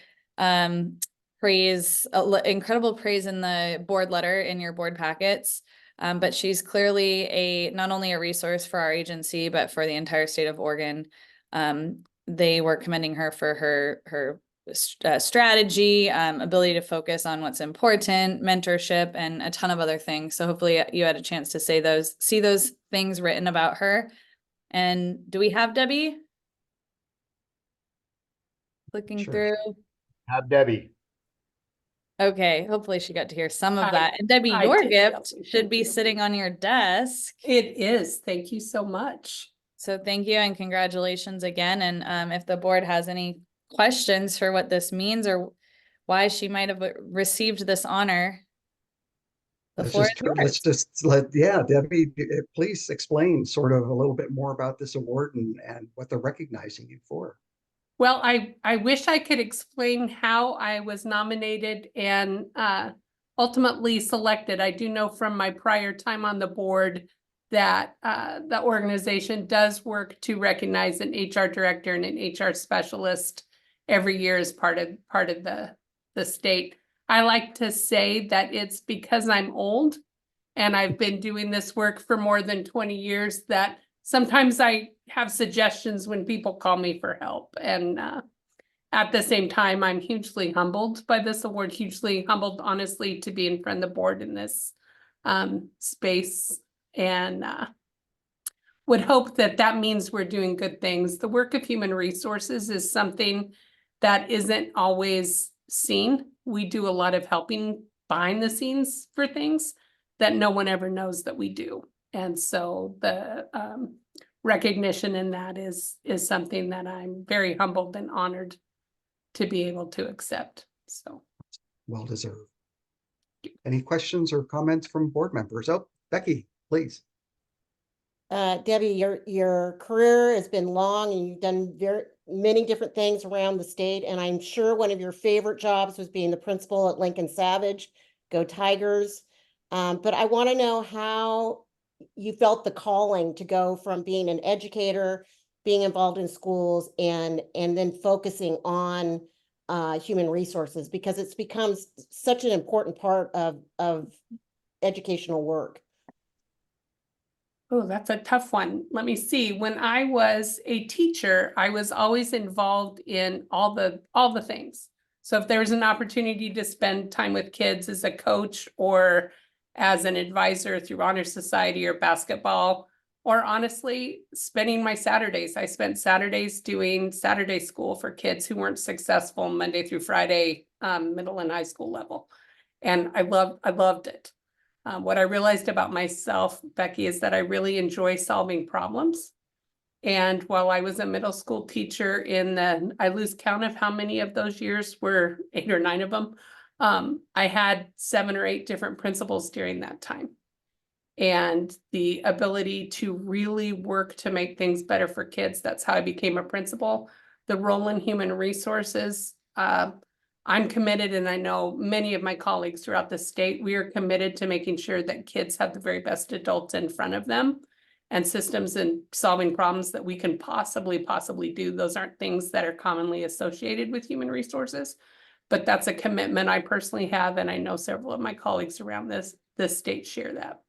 praise in the board letter in your board packets. But she's clearly not only a resource for our agency, but for the entire state of Oregon. They were commending her for her strategy, ability to focus on what's important, mentorship, and a ton of other things. So hopefully you had a chance to see those things written about her. And do we have Debbie? Clicking through. Have Debbie. Okay, hopefully she got to hear some of that. And Debbie, your gift should be sitting on your desk. It is. Thank you so much. So thank you and congratulations again. And if the board has any questions for what this means or why she might have received this honor, let's just let Debbie, please explain sort of a little bit more about this award and what they're recognizing you for. Well, I wish I could explain how I was nominated and ultimately selected. I do know from my prior time on the board that the organization does work to recognize an HR director and an HR specialist every year as part of the state. I like to say that it's because I'm old and I've been doing this work for more than 20 years that sometimes I have suggestions when people call me for help. And at the same time, I'm hugely humbled by this award, hugely humbled, honestly, to be in front of the board in this space, and would hope that that means we're doing good things. The work of human resources is something that isn't always seen. We do a lot of helping behind the scenes for things that no one ever knows that we do. And so the recognition in that is something that I'm very humbled and honored to be able to accept. So Well deserved. Any questions or comments from board members? Oh, Becky, please. Debbie, your career has been long and you've done many different things around the state. And I'm sure one of your favorite jobs was being the principal at Lincoln Savage. Go Tigers. But I want to know how you felt the calling to go from being an educator, being involved in schools, and then focusing on human resources, because it's become such an important part of educational work. oh, that's a tough one. Let me see. When I was a teacher, I was always involved in all the things. So if there was an opportunity to spend time with kids as a coach or as an advisor through Honor Society or basketball, or honestly, spending my Saturdays. I spent Saturdays doing Saturday school for kids who weren't successful Monday through Friday, middle and high school level. And I loved it. What I realized about myself, Becky, is that I really enjoy solving problems. And while I was a middle school teacher I lose count of how many of those years were 8 or 9 of them. I had 7 or 8 different principals during that time. And the ability to really work to make things better for kids, that's how I became a principal. The role in human resources, I'm committed, and I know many of my colleagues throughout the state, we are committed to making sure that kids have the very best adults in front of them and systems and solving problems that we can possibly do. Those aren't things that are commonly associated with human resources, but that's a commitment I personally have, and I know several of my colleagues around this state share that.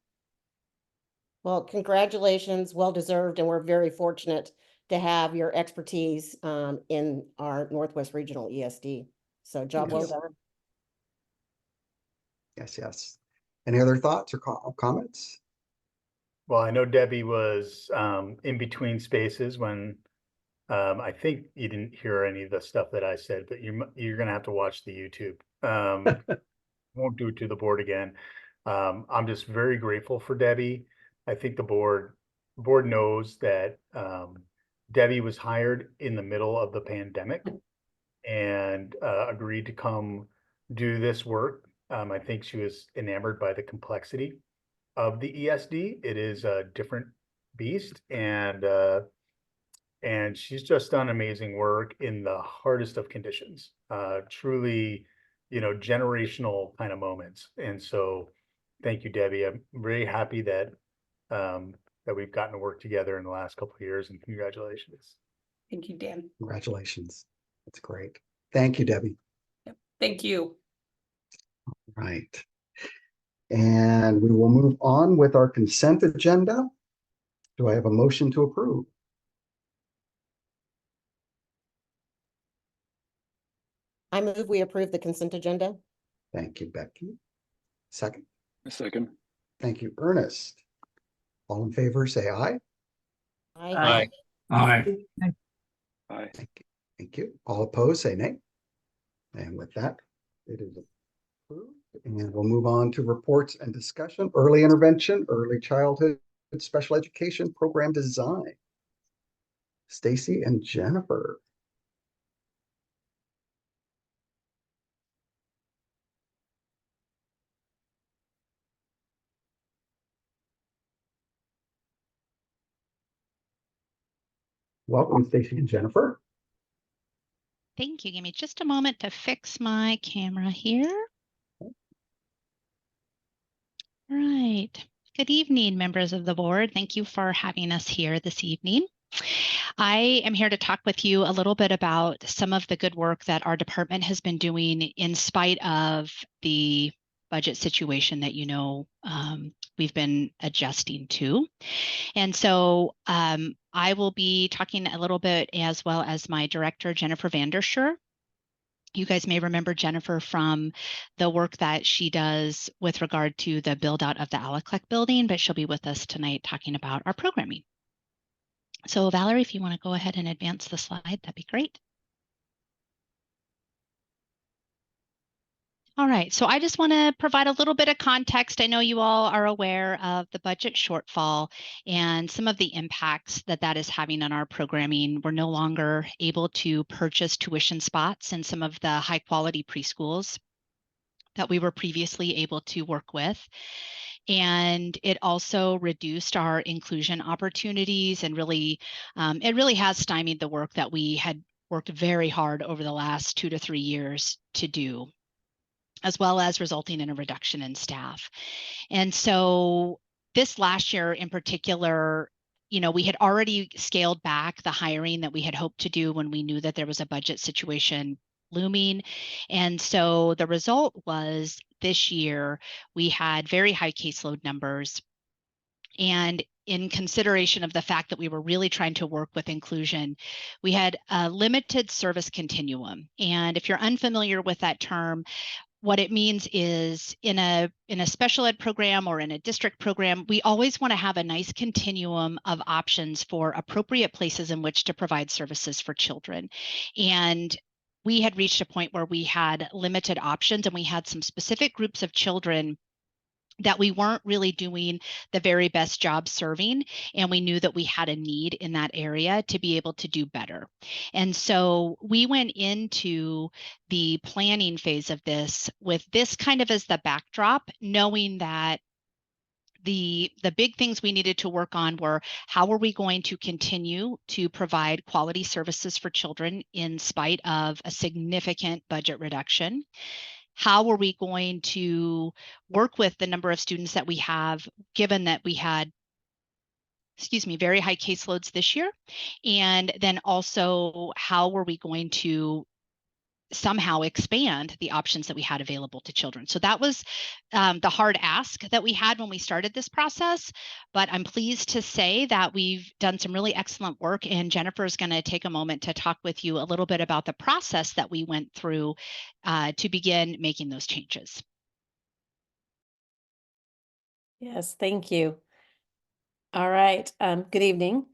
Well, congratulations, well deserved, and we're very fortunate to have your expertise in our Northwest Regional ESD. So job well Yes. done. Yes. Any other thoughts or comments? Well, I know Debbie was in between spaces when I think you didn't hear any of the stuff that I said, but you're going to have to watch the YouTube. Won't do it to the board again. I'm just very grateful for Debbie. I think the board knows that Debbie was hired in the middle of the pandemic and agreed to come do this work. I think she was enamored by the complexity of the ESD. It is a different beast, and she's just done amazing work in the hardest of conditions. Truly, generational kind of moments. And so, thank you, Debbie. I'm very happy that that we've gotten to work together in the last couple of years, and congratulations. Thank you, Dan. Congratulations. That's great. Thank you, Debbie. Yep. Thank you. Right. And we will move on with our consent agenda. Do I have a motion to approve? I move we approve the consent agenda. Thank you, Becky. Second. A second. Thank you, Ernest. All in favor, say aye. Aye. Aye. Aye. Thank you. All opposed, say nay. And with that, it is approved. And we'll move on to reports and discussion. Early intervention, early childhood, special education program design. Stacy and Jennifer. Welcome, Stacy and Jennifer. Thank you. Give me just a moment to fix my camera here. All right. Good evening, members of the board. Thank you for having us here this evening. I am here to talk with you a little bit about some of the good work that our department has been doing in spite of the budget situation that we've been adjusting to. And so I will be talking a little bit as well as my director, Jennifer Vanderscher. You guys may remember Jennifer from the work that she does with regard to the build out of the Alaclec building, but she'll be with us tonight talking about our programming. So Valerie, if you want to go ahead and advance the slide, that'd be great. All right, so I just want to provide a little bit of context. I know you all are aware of the budget shortfall and some of the impacts that that is having on our programming. We're no longer able to purchase tuition spots in some of the high quality preschools that we were previously able to work with. And it also reduced our inclusion opportunities and really, it really has stymied the work that we had worked very hard over the last 2 to 3 years to do, as well as resulting in a reduction in staff. And so this last year in particular, you know, we had already scaled back the hiring that we had hoped to do when we knew that there was a budget situation looming. And so the result was this year we had very high caseload numbers. And in consideration of the fact that we were really trying to work with inclusion, we had a limited service continuum. And if you're unfamiliar with that term, what it means is in a special ed program or in a district program, we always want to have a nice continuum of options for appropriate places in which to provide services for children. And we had reached a point where we had limited options, and we had some specific groups of children that we weren't really doing the very best job serving, and we knew that we had a need in that area to be able to do better. And so we went into the planning phase of this with this kind of as the backdrop, knowing that the big things we needed to work on were how are we going to continue to provide quality services for children in spite of a significant budget reduction? How are we going to work with the number of students that we have, given that we had, very high caseloads this year? And then also, how were we going to somehow expand the options that we had available to children? So that was the hard ask that we had when we started this process. But I'm pleased to say that we've done some really excellent work, and Jennifer is going to take a moment to talk with you a little bit about the process that we went through to begin making those changes. Yes, thank you. All right, good evening.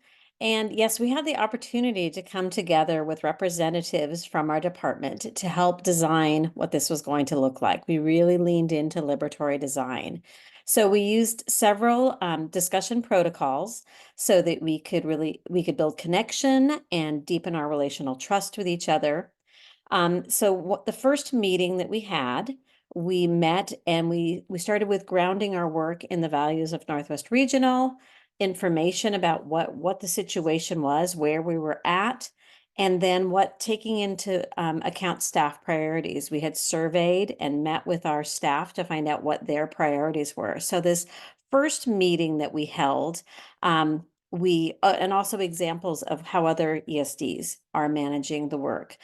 And yes, we had the opportunity to come together with representatives from our department to help design what this was going to look like. We really leaned into liberatory design. So we used several discussion protocols so that we could build connection and deepen our relational trust with each other. So the first meeting that we had, we met and we started with grounding our work in the values of Northwest Regional, information about what the situation was, where we were at, and then taking into account staff priorities. We had surveyed and met with our staff to find out what their priorities were. So this first meeting that we held, and also examples of how other ESDs are managing the work.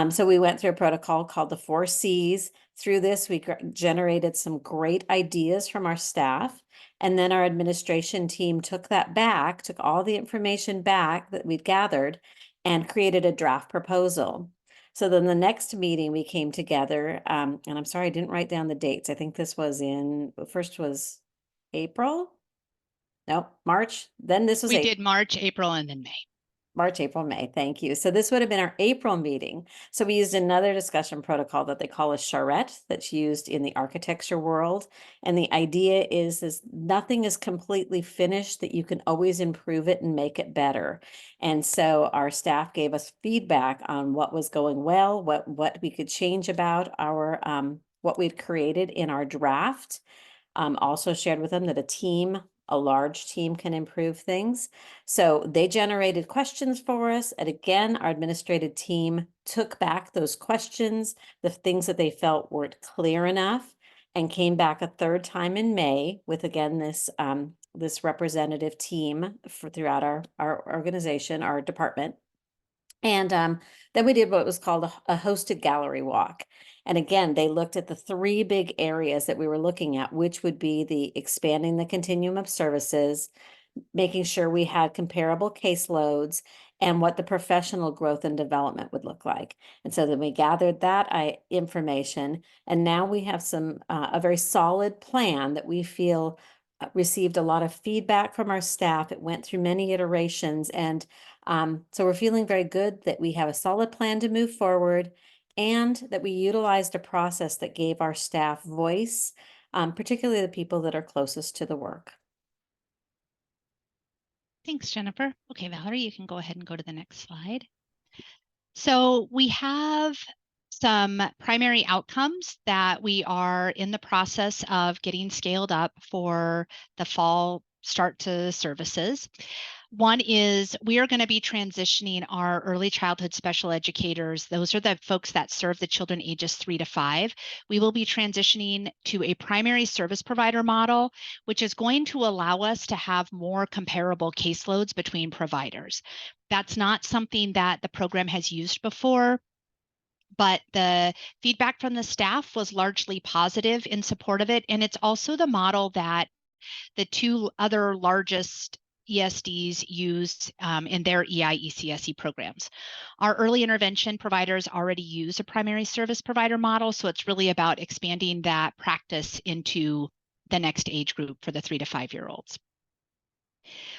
So we went through a protocol called the 4 C's. Through this, we generated some great ideas from our staff. And then our administration team took all the information back that we'd gathered and created a draft proposal. So then the next meeting we came together, and I'm sorry, I didn't write down the dates. I think this was first was April. No, March. Then this was We did March, April, and then May. March, April, May. Thank you. So this would have been our April meeting. So we used another discussion protocol that they call a charrette that's used in the architecture world. And the idea is nothing is completely finished, that you can always improve it and make it better. And so our staff gave us feedback on what was going well, what we could change about our what we'd created in our draft. Also shared with them that a large team can improve things. So they generated questions for us. And again, our administrative team took back those questions, the things that they felt weren't clear enough, and came back a third time in May with, again, this representative team throughout our organization, our department. And then we did what was called a hosted gallery walk. And again, they looked at the 3 big areas that we were looking at, which would be the expanding the continuum of services, making sure we had comparable caseloads, and what the professional growth and development would look like. And so then we gathered that information, and now we have a very solid plan that we feel received a lot of feedback from our staff. It went through many iterations, and so we're feeling very good that we have a solid plan to move forward. and that we utilized a process that gave our staff voice, particularly the people that are closest to the work. Thanks, Jennifer. Okay, Valerie, you can go ahead and go to the next slide. So we have some primary outcomes that we are in the process of getting scaled up for the fall start to services. One is we are going to be transitioning our early childhood special educators. Those are the folks that serve the children ages 3 to 5. We will be transitioning to a primary service provider model, which is going to allow us to have more comparable caseloads between providers. That's not something that the program has used before, but the feedback from the staff was largely positive in support of it. And it's also the model that the two other largest ESDs use in their ECSE programs. Our early intervention providers already use a primary service provider model, so it's really about expanding that practice into the next age group for the 3 to 5 year olds.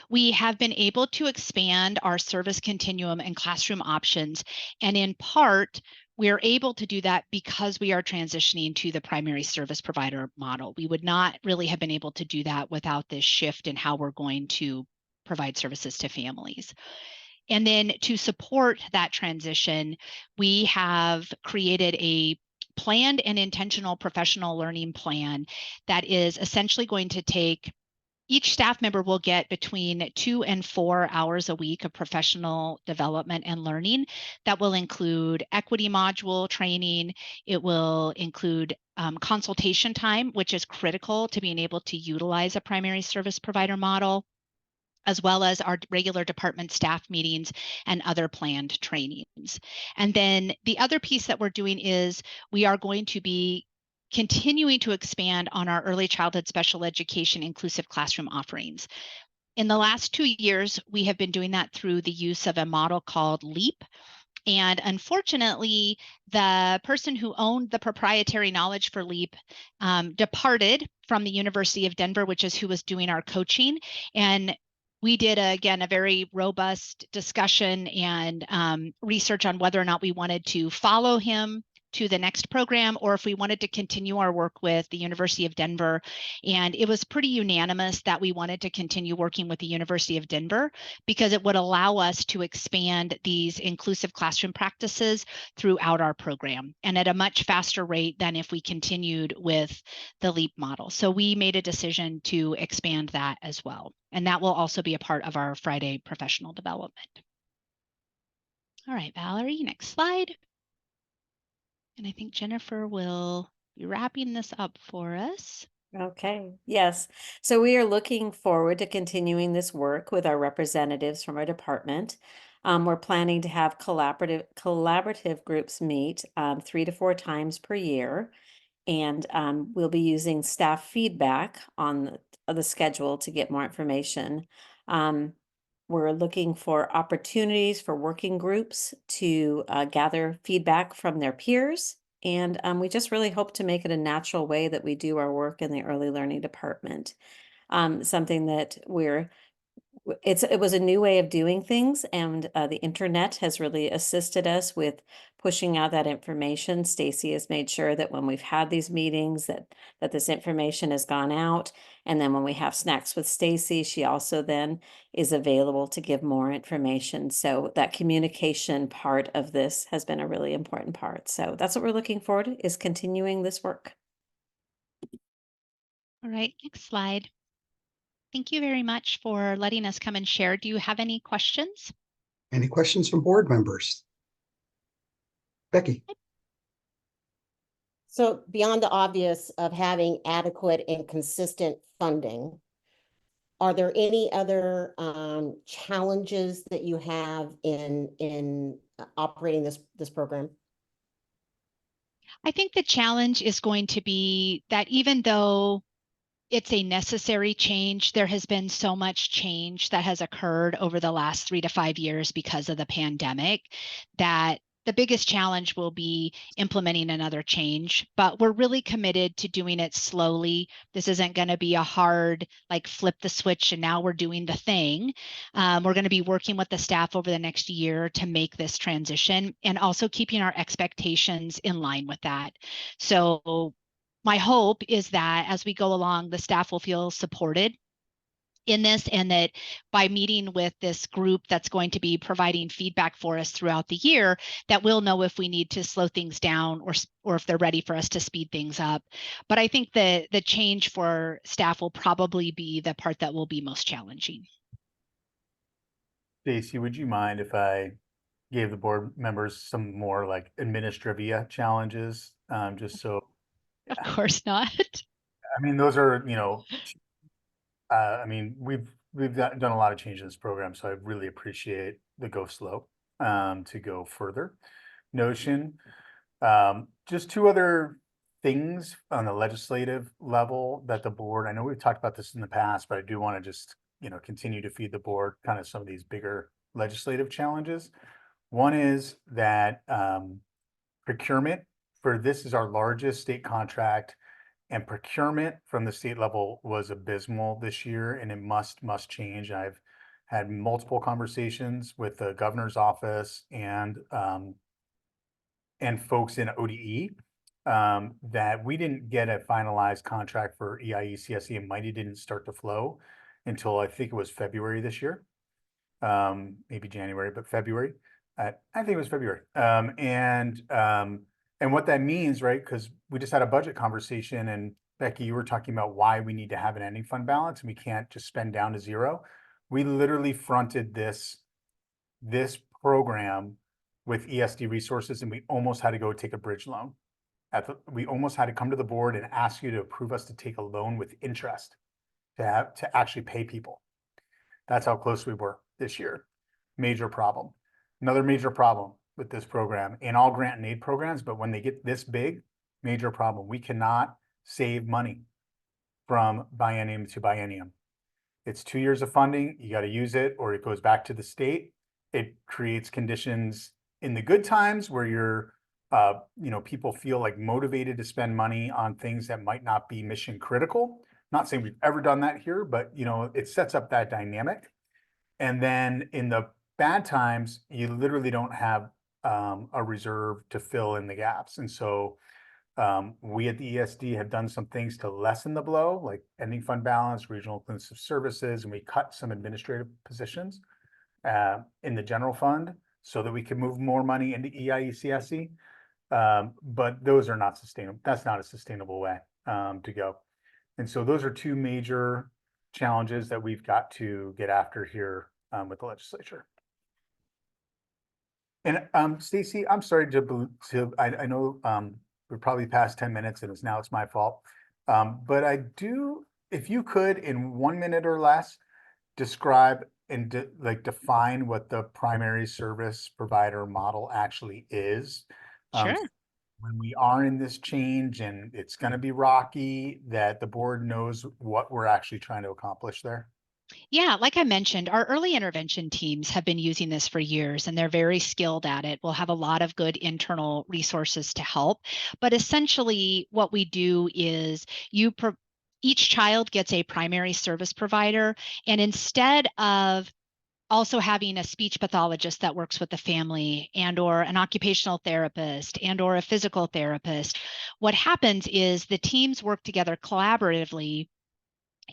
We have been able to expand our service continuum and classroom options, and in part, we're able to do that because we are transitioning to the primary service provider model. We would not really have been able to do that without this shift in how we're going to provide services to families. And then to support that transition, we have created a planned and intentional professional learning plan that is essentially going to take each staff member will get between 2 and 4 hours a week of professional development and learning. That will include equity module training. It will include consultation time, which is critical to being able to utilize a primary service provider model, as well as our regular department staff meetings and other planned trainings. And then the other piece that we're doing is we are going to be continuing to expand on our early childhood special education inclusive classroom offerings. In the last 2 years, we have been doing that through the use of a model called LEAP. And unfortunately, the person who owned the proprietary knowledge for LEAP departed from the University of Denver, which is who was doing our coaching. And we did, again, a very robust discussion and research on whether or not we wanted to follow him to the next program or if we wanted to continue our work with the University of Denver. And it was pretty unanimous that we wanted to continue working with the University of Denver because it would allow us to expand these inclusive classroom practices throughout our program and at a much faster rate than if we continued with the LEAP model. So we made a decision to expand that as well. And that will also be a part of our Friday professional development. All right, Valerie, next slide. And I think Jennifer will be wrapping this up for us. Okay, yes. So we are looking forward to continuing this work with our representatives from our department. We're planning to have collaborative groups meet 3 to 4 times per year. And we'll be using staff feedback on the schedule to get more information. We're looking for opportunities for working groups to gather feedback from their peers. And we just really hope to make it a natural way that we do our work in the early learning department. Something that it was a new way of doing things, and the internet has really assisted us with pushing out that information. Stacy has made sure that when we've had these meetings that this information has gone out, and then when we have snacks with Stacy, she also then is available to give more information. So that communication part of this has been a really important part. So that's what we're looking forward to, is continuing this work. All right, next slide. Thank you very much for letting us come and share. Do you have any questions? Any questions from board members? Becky? So beyond the obvious of having adequate and consistent funding, are there any other challenges that you have in operating this program? I think the challenge is going to be that even though it's a necessary change, there has been so much change that has occurred over the last 3 to 5 years because of the pandemic that the biggest challenge will be implementing another change, but we're really committed to doing it slowly. This isn't going to be a hard, like flip the switch and now we're doing the thing. We're going to be working with the staff over the next year to make this transition and also keeping our expectations in line with that. So my hope is that as we go along, the staff will feel supported in this, and that by meeting with this group that's going to be providing feedback for us throughout the year, that we'll know if we need to slow things down or if they're ready for us to speed things up. But I think the change for staff will probably be the part that will be most challenging. Stacy, would you mind if I gave the board members some more like administrivia challenges? Just so. Of course not. I mean, those are, I mean, we've done a lot of change in this program, so I really appreciate the go slow to go further notion. Just two other things on the legislative level that the board, I know we've talked about this in the past, but I do want to just, continue to feed the board kind of some of these bigger legislative challenges. One is that procurement for this is our largest state contract, and procurement from the state level was abysmal this year, and it must change. I've had multiple conversations with the governor's office and folks in ODE that we didn't get a finalized contract for EIECSE, and money didn't start to flow until I think it was February this year, maybe January, but February. I think it was February. And what that means, right? Because we just had a budget conversation, and Becky, you were talking about why we need to have an ending fund balance and we can't just spend down to zero. We literally fronted this program with ESD resources, and we almost had to go take a bridge loan. We almost had to come to the board and ask you to approve us to take a loan with interest to actually pay people. That's how close we were this year. Major problem. Another major problem with this program in all grant and aid programs, but when they get this big, major problem. We cannot save money from biennium to biennium. It's 2 years of funding. You got to use it or it goes back to the state. It creates conditions in the good times where you're, people feel like motivated to spend money on things that might not be mission critical. Not saying we've ever done that here, but it sets up that dynamic. And then in the bad times, you literally don't have a reserve to fill in the gaps. And so we at the ESD have done some things to lessen the blow, like ending fund balance, regional inclusive services, and we cut some administrative positions in the general fund so that we can move more money into EIECSE. But those are not sustainable. That's not a sustainable way to go. And so those are two major challenges that we've got to get after here with the legislature. And Stacy, I'm sorry I know we're probably past 10 minutes and it's my fault. But I do, if you could in 1 minute or less, describe and define what the primary service provider model actually is. Sure. When we are in this change and it's going to be rocky, that the board knows what we're actually trying to accomplish there. Yeah, like I mentioned, our early intervention teams have been using this for years and they're very skilled at it. We'll have a lot of good internal resources to help. But essentially what we do is each child gets a primary service provider, and instead of also having a speech pathologist that works with the family and or an occupational therapist and or a physical therapist, what happens is the teams work together collaboratively,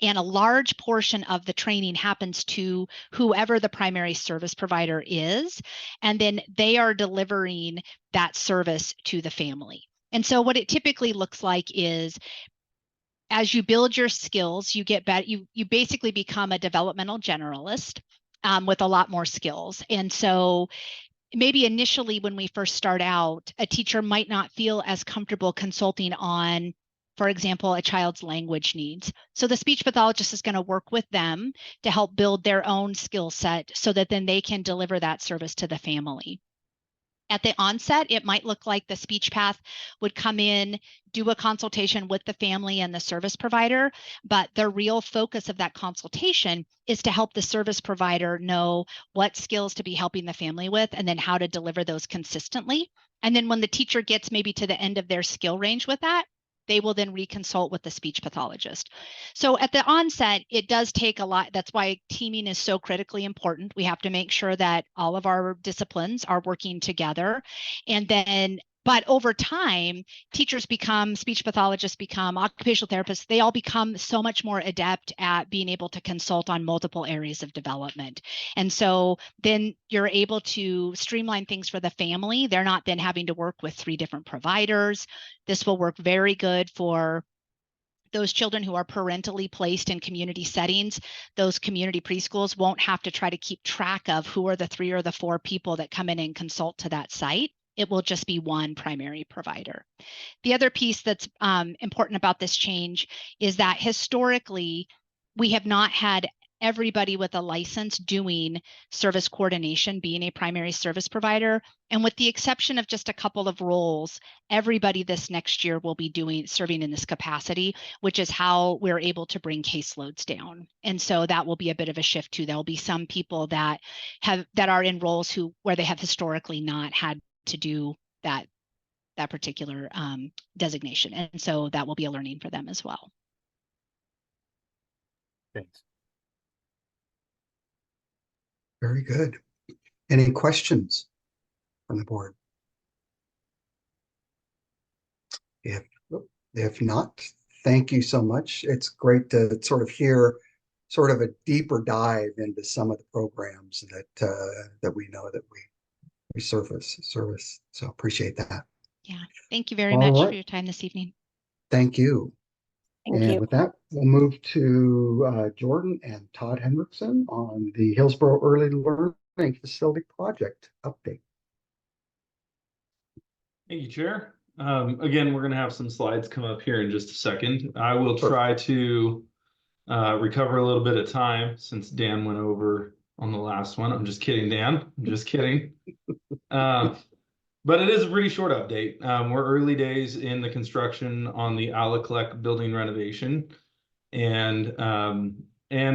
and a large portion of the training happens to whoever the primary service provider is, and then they are delivering that service to the family. And so what it typically looks like is as you build your skills, you get better, you basically become a developmental generalist with a lot more skills. And so maybe initially when we first start out, a teacher might not feel as comfortable consulting on, for example, a child's language needs. So the speech pathologist is going to work with them to help build their own skill set so that then they can deliver that service to the family. At the onset, it might look like the speech path would come in, do a consultation with the family and the service provider, but the real focus of that consultation is to help the service provider know what skills to be helping the family with and then how to deliver those consistently. And then when the teacher gets maybe to the end of their skill range with that, they will then reconsult with the speech pathologist. So at the onset, it does take a lot. That's why teaming is so critically important. We have to make sure that all of our disciplines are working together. And then, but over time, teachers become, speech pathologists become, occupational therapists, they all become so much more adept at being able to consult on multiple areas of development. And so then you're able to streamline things for the family. They're not then having to work with 3 different providers. This will work very good for those children who are parentally placed in community settings. Those community preschools won't have to try to keep track of who are the 3 or the 4 people that come in and consult to that site. It will just be one primary provider. The other piece that's important about this change is that historically, we have not had everybody with a license doing service coordination, being a primary service provider. And with the exception of just a couple of roles, everybody this next year will be serving in this capacity, which is how we're able to bring caseloads down. And so that will be a bit of a shift too. There'll be some people that are in roles where they have historically not had to do that particular designation. And so that will be a learning for them as well. Thanks. Very good. Any questions from the board? If not, thank you so much. It's great to sort of hear sort of a deeper dive into some of the programs that we know that we service. So appreciate that. Yeah, thank you very All much right. for your time this evening. Thank you. Thank And you. with that, we'll move to Jordan and Todd Hendrickson on the Hillsborough Early Learning Facility Project update. Thank you, Chair. Again, we're going to have some slides come up here in just a second. I will try to recover a little bit of time since Dan went over on the last one. I'm just kidding, Dan. I'm just kidding. But it is a pretty short update. We're early days in the construction on the Alaclec building renovation, and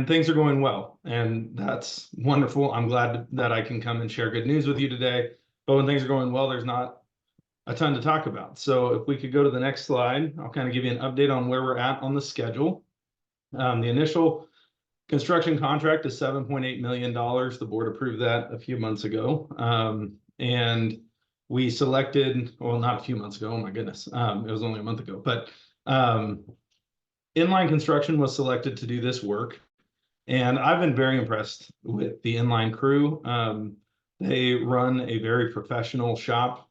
things are going well, and that's wonderful. I'm glad that I can come and share good news with you today. But when things are going well, there's not a ton to talk about. So if we could go to the next slide, I'll kind of give you an update on where we're at on the schedule. The initial construction contract is $7.8 million. The board approved that a few months ago. And we selected, well, not a few months ago, oh my goodness, it was only a month ago, but inline construction was selected to do this work. And I've been very impressed with the inline crew. They run a very professional shop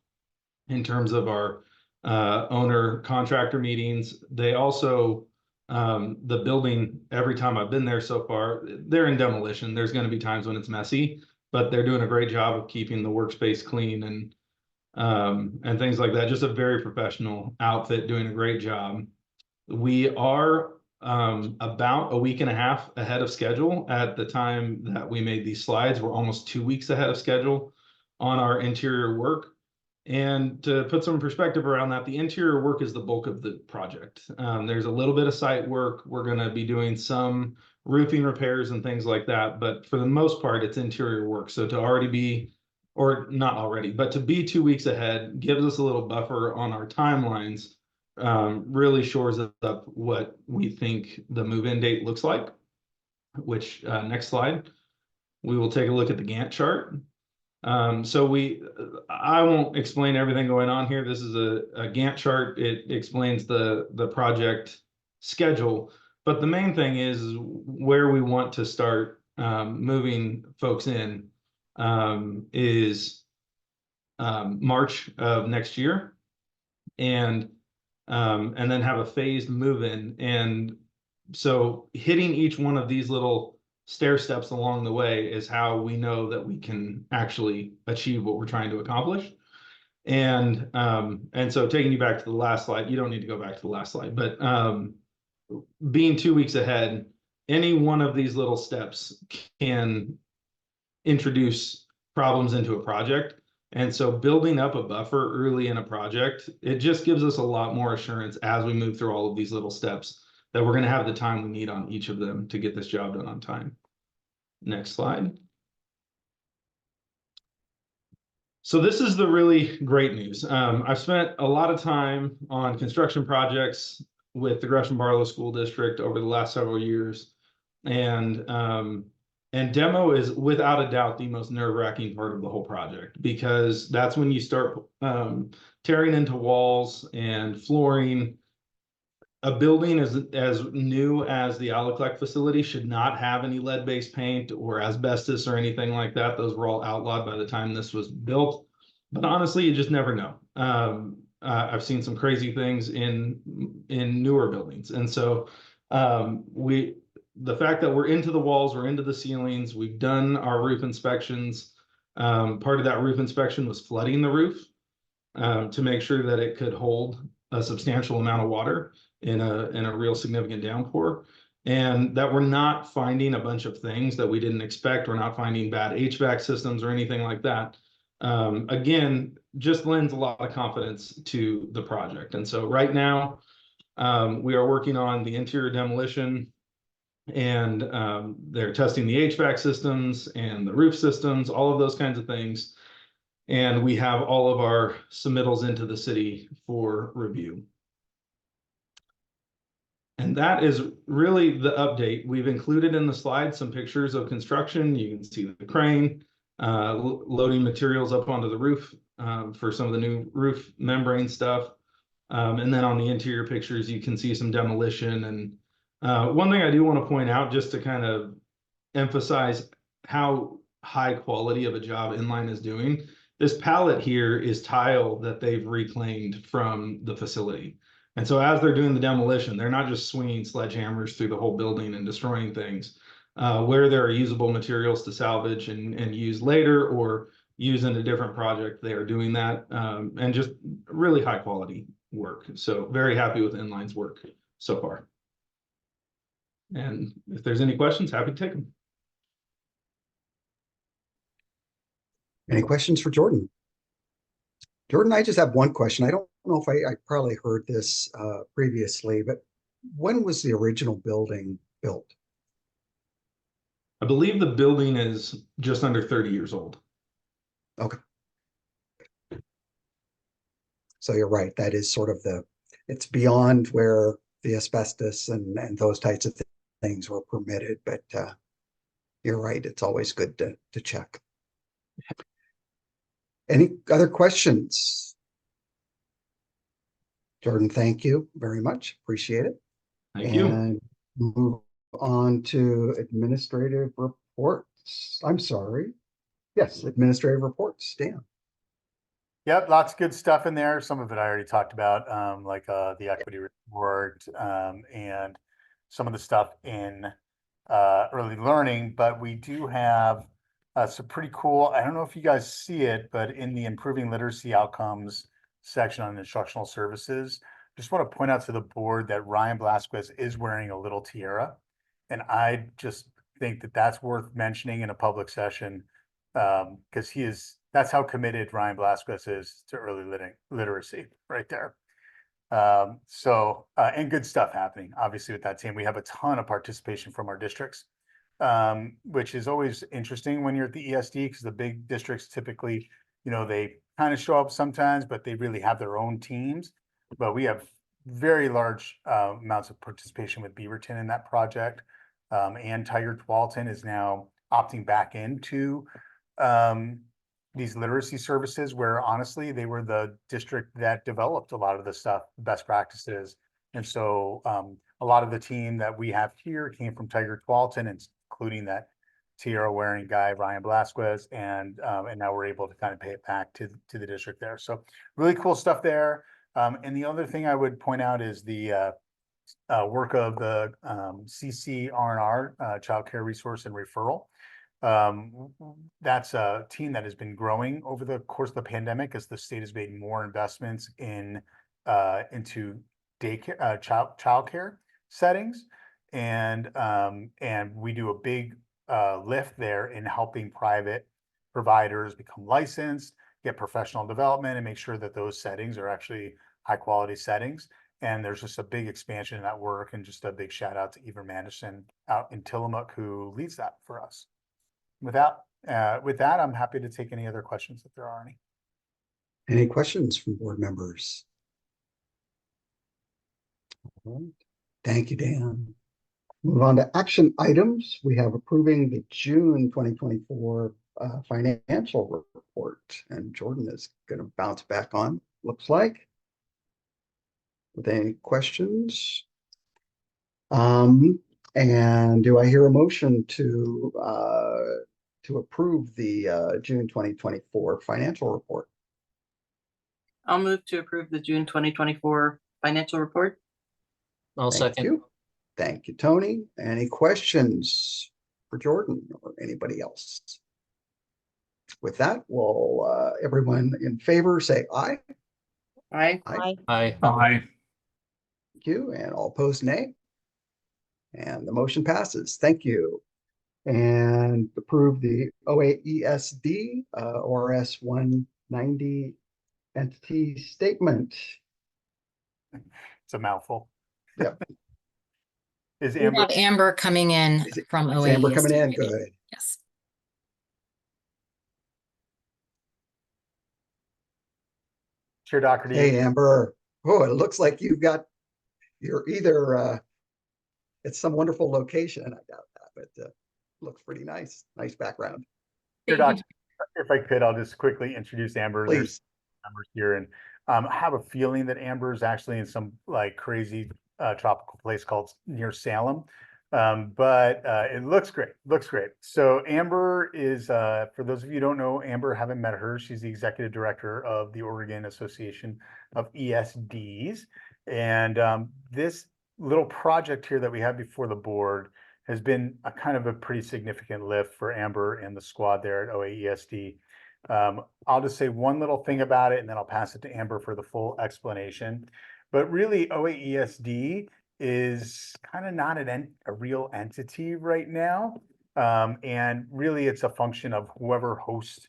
in terms of our owner contractor meetings. They also, the building, every time I've been there so far, they're in demolition. There's going to be times when it's messy, but they're doing a great job of keeping the workspace clean and things like that. Just a very professional outfit doing a great job. We are about a week and a half ahead of schedule at the time that we made these slides. We're almost 2 weeks ahead of schedule on our interior work. And to put some perspective around that, the interior work is the bulk of the project. There's a little bit of site work. We're going to be doing some roofing repairs and things like that. But for the most part, it's interior work. So to already be, or not already, but to be 2 weeks ahead gives us a little buffer on our timelines, really shores up what we think the move-in date looks like, which next slide, we will take a look at the Gantt chart. So I won't explain everything going on here. This is a Gantt chart. It explains the project schedule, but the main thing is where we want to start moving folks in is March of next year, and then have a phased move-in. And so hitting each one of these little stair steps along the way is how we know that we can actually achieve what we're trying to accomplish. And so taking you back to the last slide, you don't need to go back to the last slide, but being 2 weeks ahead, any one of these little steps can introduce problems into a project. And so building up a buffer early in a project, it just gives us a lot more assurance as we move through all of these little steps that we're going to have the time we need on each of them to get this job done on time. Next slide. So this is the really great news. I've spent a lot of time on construction projects with the Gresham Barlow School District over the last several years. And demo is without a doubt the most nerve-wracking part of the whole project, because that's when you start tearing into walls and flooring. A building as new as the Alaclec facility should not have any lead-based paint or asbestos or anything like that. Those were all outlawed by the time this was built. But honestly, you just never know. I've seen some crazy things in newer buildings, and so the fact that we're into the walls, we're into the ceilings, we've done our roof inspections. Part of that roof inspection was flooding the roof to make sure that it could hold a substantial amount of water in a real significant downpour, and that we're not finding a bunch of things that we didn't expect. We're not finding bad HVAC systems or anything like that. Again, just lends a lot of confidence to the project. And so right now, we are working on the interior demolition, and they're testing the HVAC systems and the roof systems, all of those kinds of things. And we have all of our submittals into the city for review. And that is really the update. We've included in the slide some pictures of construction. You can see the crane loading materials up onto the roof for some of the new roof membrane stuff. And then on the interior pictures, you can see some demolition. And one thing I do want to point out, just to kind of emphasize how high quality of a job Inline is doing, this pallet here is tile that they've reclaimed from the facility. And so as they're doing the demolition, they're not just swinging sledgehammers through the whole building and destroying things. Where there are usable materials to salvage and use later or use in a different project, they are doing that, and just really high quality work. So very happy with Inline's work so far. And if there's any questions, happy to take them. Any questions for Jordan? Jordan, I just have one question. I don't know if I probably heard this previously, but when was the original building built? I believe the building is just under 30 years old. Okay. So you're right. That is sort of it's beyond where the asbestos and those types of things were permitted, but you're right. It's always good to check. Any other questions? Jordan, thank you very much. Appreciate it. Thank you. And move on to administrative reports. I'm sorry. Yes, administrative reports. Dan. Yep, lots of good stuff in there. Some of it I already talked about, like the equity report and some of the stuff in early learning. But we do have some pretty cool, I don't know if you guys see it, but in the improving literacy outcomes section on instructional services, just want to point out to the board that Ryan Blasquez is wearing a little tiara. And I just think that that's worth mentioning in a public session because that's how committed Ryan Blasquez is to early literacy right there. And good stuff happening, obviously, with that team. We have a ton of participation from our districts, which is always interesting when you're at the ESD, because the big districts typically, they kind of show up sometimes, but they really have their own teams. But we have very large amounts of participation with Beaverton in that project. And Tigard Tualatin is now opting back into these literacy services, where honestly, they were the district that developed a lot of the stuff, best practices. And so a lot of the team that we have here came from Tigard Tualatin, including that tiara wearing guy, Ryan Blasquez, and now we're able to kind of pay it back to the district there. So really cool stuff there. And the other thing I would point out is the work of the CCR&R, Child Care Resource and Referral. That's a team that has been growing over the course of the pandemic as the state has made more investments into daycare, childcare settings, and we do a big lift there in helping private providers become licensed get professional development and make sure that those settings are actually high quality settings. And there's just a big expansion in that work, and just a big shout out to Eva Manderson out in Tillamook, who leads that for us. With that, I'm happy to take any other questions if there are any. Any questions from board members? All right. Thank you, Dan. Move on to action items. We have approving the June 2024 financial report, and Jordan is going to bounce back on, looks like. With any questions? And do I hear a motion to approve the June 2024 financial report? I'll move to approve the June 2024 financial report. I'll Thank second. you. Thank you, Tony. Any questions for Jordan or anybody else? With that, will everyone in favor say aye? Aye. Aye. Aye. Aye. Thank you. And all opposed, nay. And the motion passes. Thank you. And approve the OAESD ORS 190 entity statement. It's a mouthful. Yep. Is We Amber? have Amber coming in from Is Amber OAESD. coming in? right now. Good. Yes. Chair Doherty. Hey, Amber. Oh, it looks like you're either it's some wonderful location. I doubt that, but looks pretty nice. Nice background. Chair Doherty, if I could, I'll just quickly introduce Amber. Please. There's Amber here, and I have a feeling that Amber is actually in some like crazy tropical place called near Salem. But it looks great. Looks great. So Amber is, for those of you who don't know, Amber, haven't met her. She's the executive director of the Oregon Association of ESDs. And this little project here that we have before the board has been a kind of a pretty significant lift for Amber and the squad there at OAESD. I'll just say one little thing about it, and then I'll pass it to Amber for the full explanation. But really, OAESD is kind of not a real entity right now. And really, it's a function of whoever hosts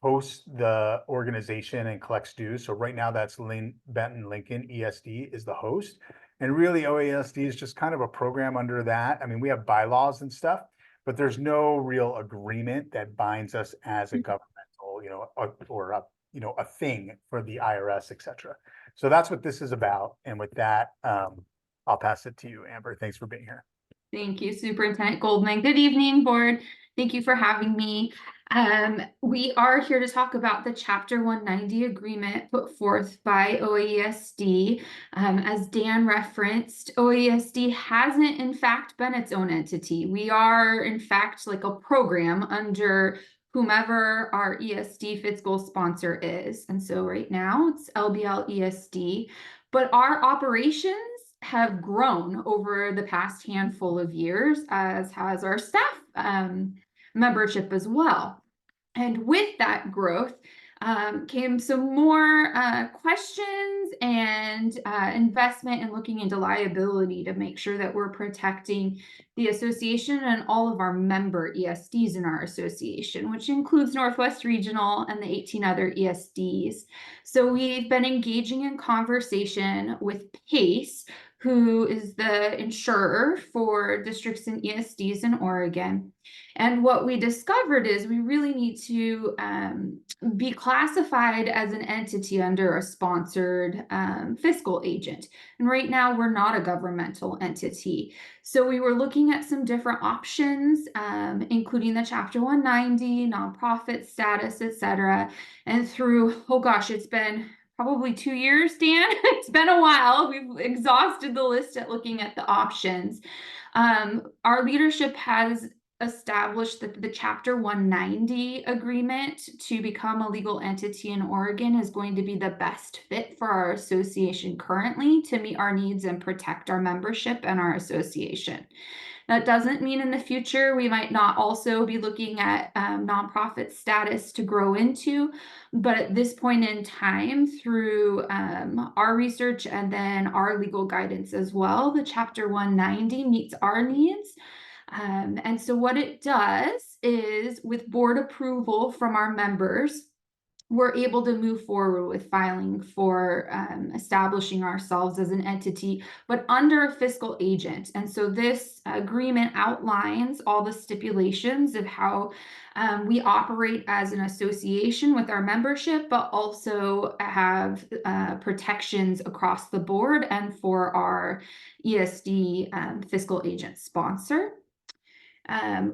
the organization and collects dues. So right now, that's Benton Lincoln ESD is the host. And really, OASD is just kind of a program under that. I mean, we have bylaws and stuff, but there's no real agreement that binds us as a governmental, or a thing for the IRS, et cetera. So that's what this is about. And with that, I'll pass it to you, Amber. Thanks for being here. Thank you, Superintendent Goldman. Good evening, board. Thank you for having me. We are here to talk about the Chapter 190 agreement put forth by OAESD. As Dan referenced, OAESD hasn't in fact been its own entity. We are in fact like a program under whomever our ESD fiscal sponsor is. And so right now it's LBL ESD, but our operations have grown over the past handful of years, as has our staff membership as well. And with that growth came some more questions and investment in looking into liability to make sure that we're protecting the association and all of our member ESDs in our association, which includes Northwest Regional and the 18 other ESDs. So we've been engaging in conversation with PACE, who is the insurer for districts and ESDs in Oregon. And what we discovered is we really need to be classified as an entity under a sponsored fiscal agent. And right now we're not a governmental entity. So we were looking at some different options, including the Chapter 190, nonprofit status, etc. And through, oh gosh, it's been probably 2 years, Dan. It's been a while. We've exhausted the list at looking at the options. Our leadership has established that the Chapter 190 agreement to become a legal entity in Oregon is going to be the best fit for our association currently to meet our needs and protect our membership and our association. That doesn't mean in the future we might not also be looking at nonprofit status to grow into, but at this point in time, through our research and then our legal guidance as well, the Chapter 190 meets our needs. And so what it does is, with board approval from our members, we're able to move forward with filing for establishing ourselves as an entity, but under a fiscal agent. And so this agreement outlines all the stipulations of how we operate as an association with our membership, but also have protections across the board and for our ESD fiscal agent sponsor.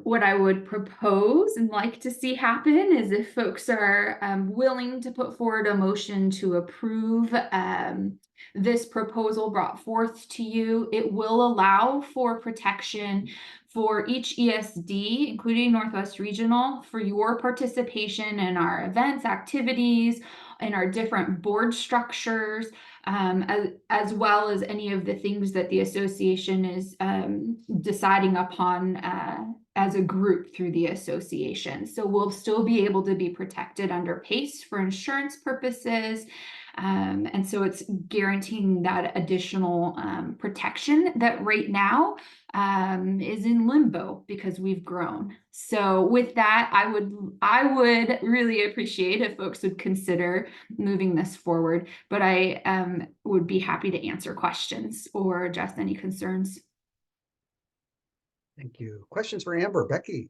What I would propose and like to see happen is if folks are willing to put forward a motion to approve this proposal brought forth to you, it will allow for protection for each ESD, including Northwest Regional, for your participation in our events, activities, in our different board structures, as well as any of the things that the association is deciding upon as a group through the association. So we'll still be able to be protected under PACE for insurance purposes. And so it's guaranteeing that additional protection that right now is in limbo because we've grown. So with that, I would really appreciate if folks would consider moving this forward, but I would be happy to answer questions or address any concerns. Thank you. Questions for Amber? Becky?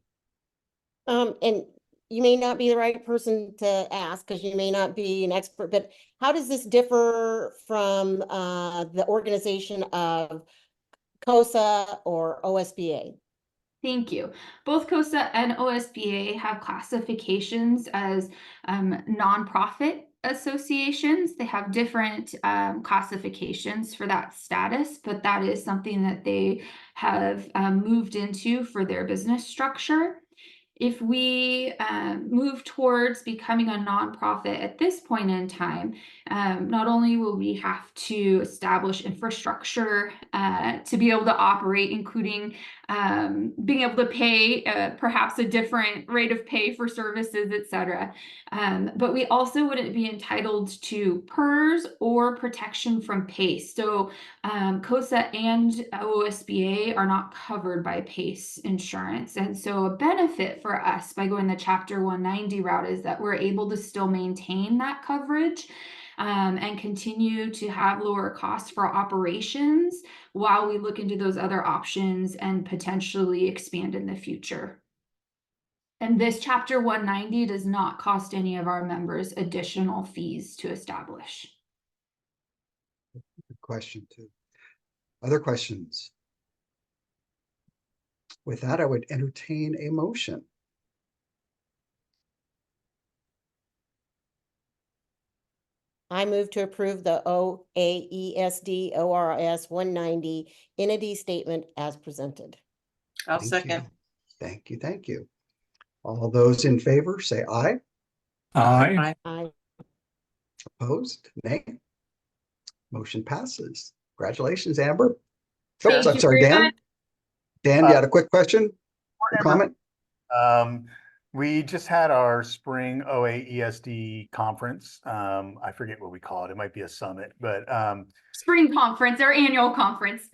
And you may not be the right person to ask because you may not be an expert, but how does this differ from the organization of COSA or OSBA? Thank you. Both COSA and OSBA have classifications as nonprofit associations. They have different classifications for that status, but that is something that they have moved into for their business structure. If we move towards becoming a nonprofit at this point in time, not only will we have to establish infrastructure to be able to operate, including being able to pay perhaps a different rate of pay for services, et cetera. But we also wouldn't be entitled to PERS or protection from PACE. So COSA and OSBA are not covered by PACE insurance. And so a benefit for us by going the Chapter 190 route is that we're able to still maintain that coverage and continue to have lower costs for operations while we look into those other options and potentially expand in the future. And this Chapter 190 does not cost any of our members additional fees to establish. Good question too. Other questions? With that, I would entertain a motion. I move to approve the OAESD ORS 190 entity statement as presented. I'll Thank second. you. Thank you. Thank you. All those in favor say aye. Aye. Aye. Opposed? Nay. Motion passes. Congratulations, Amber. Thank Oops, I'm you sorry, very Dan. much. Dan, you had a quick question or comment? We just had our spring OAESD conference. I forget what we call it. It might be a summit, but Spring conference, our annual conference.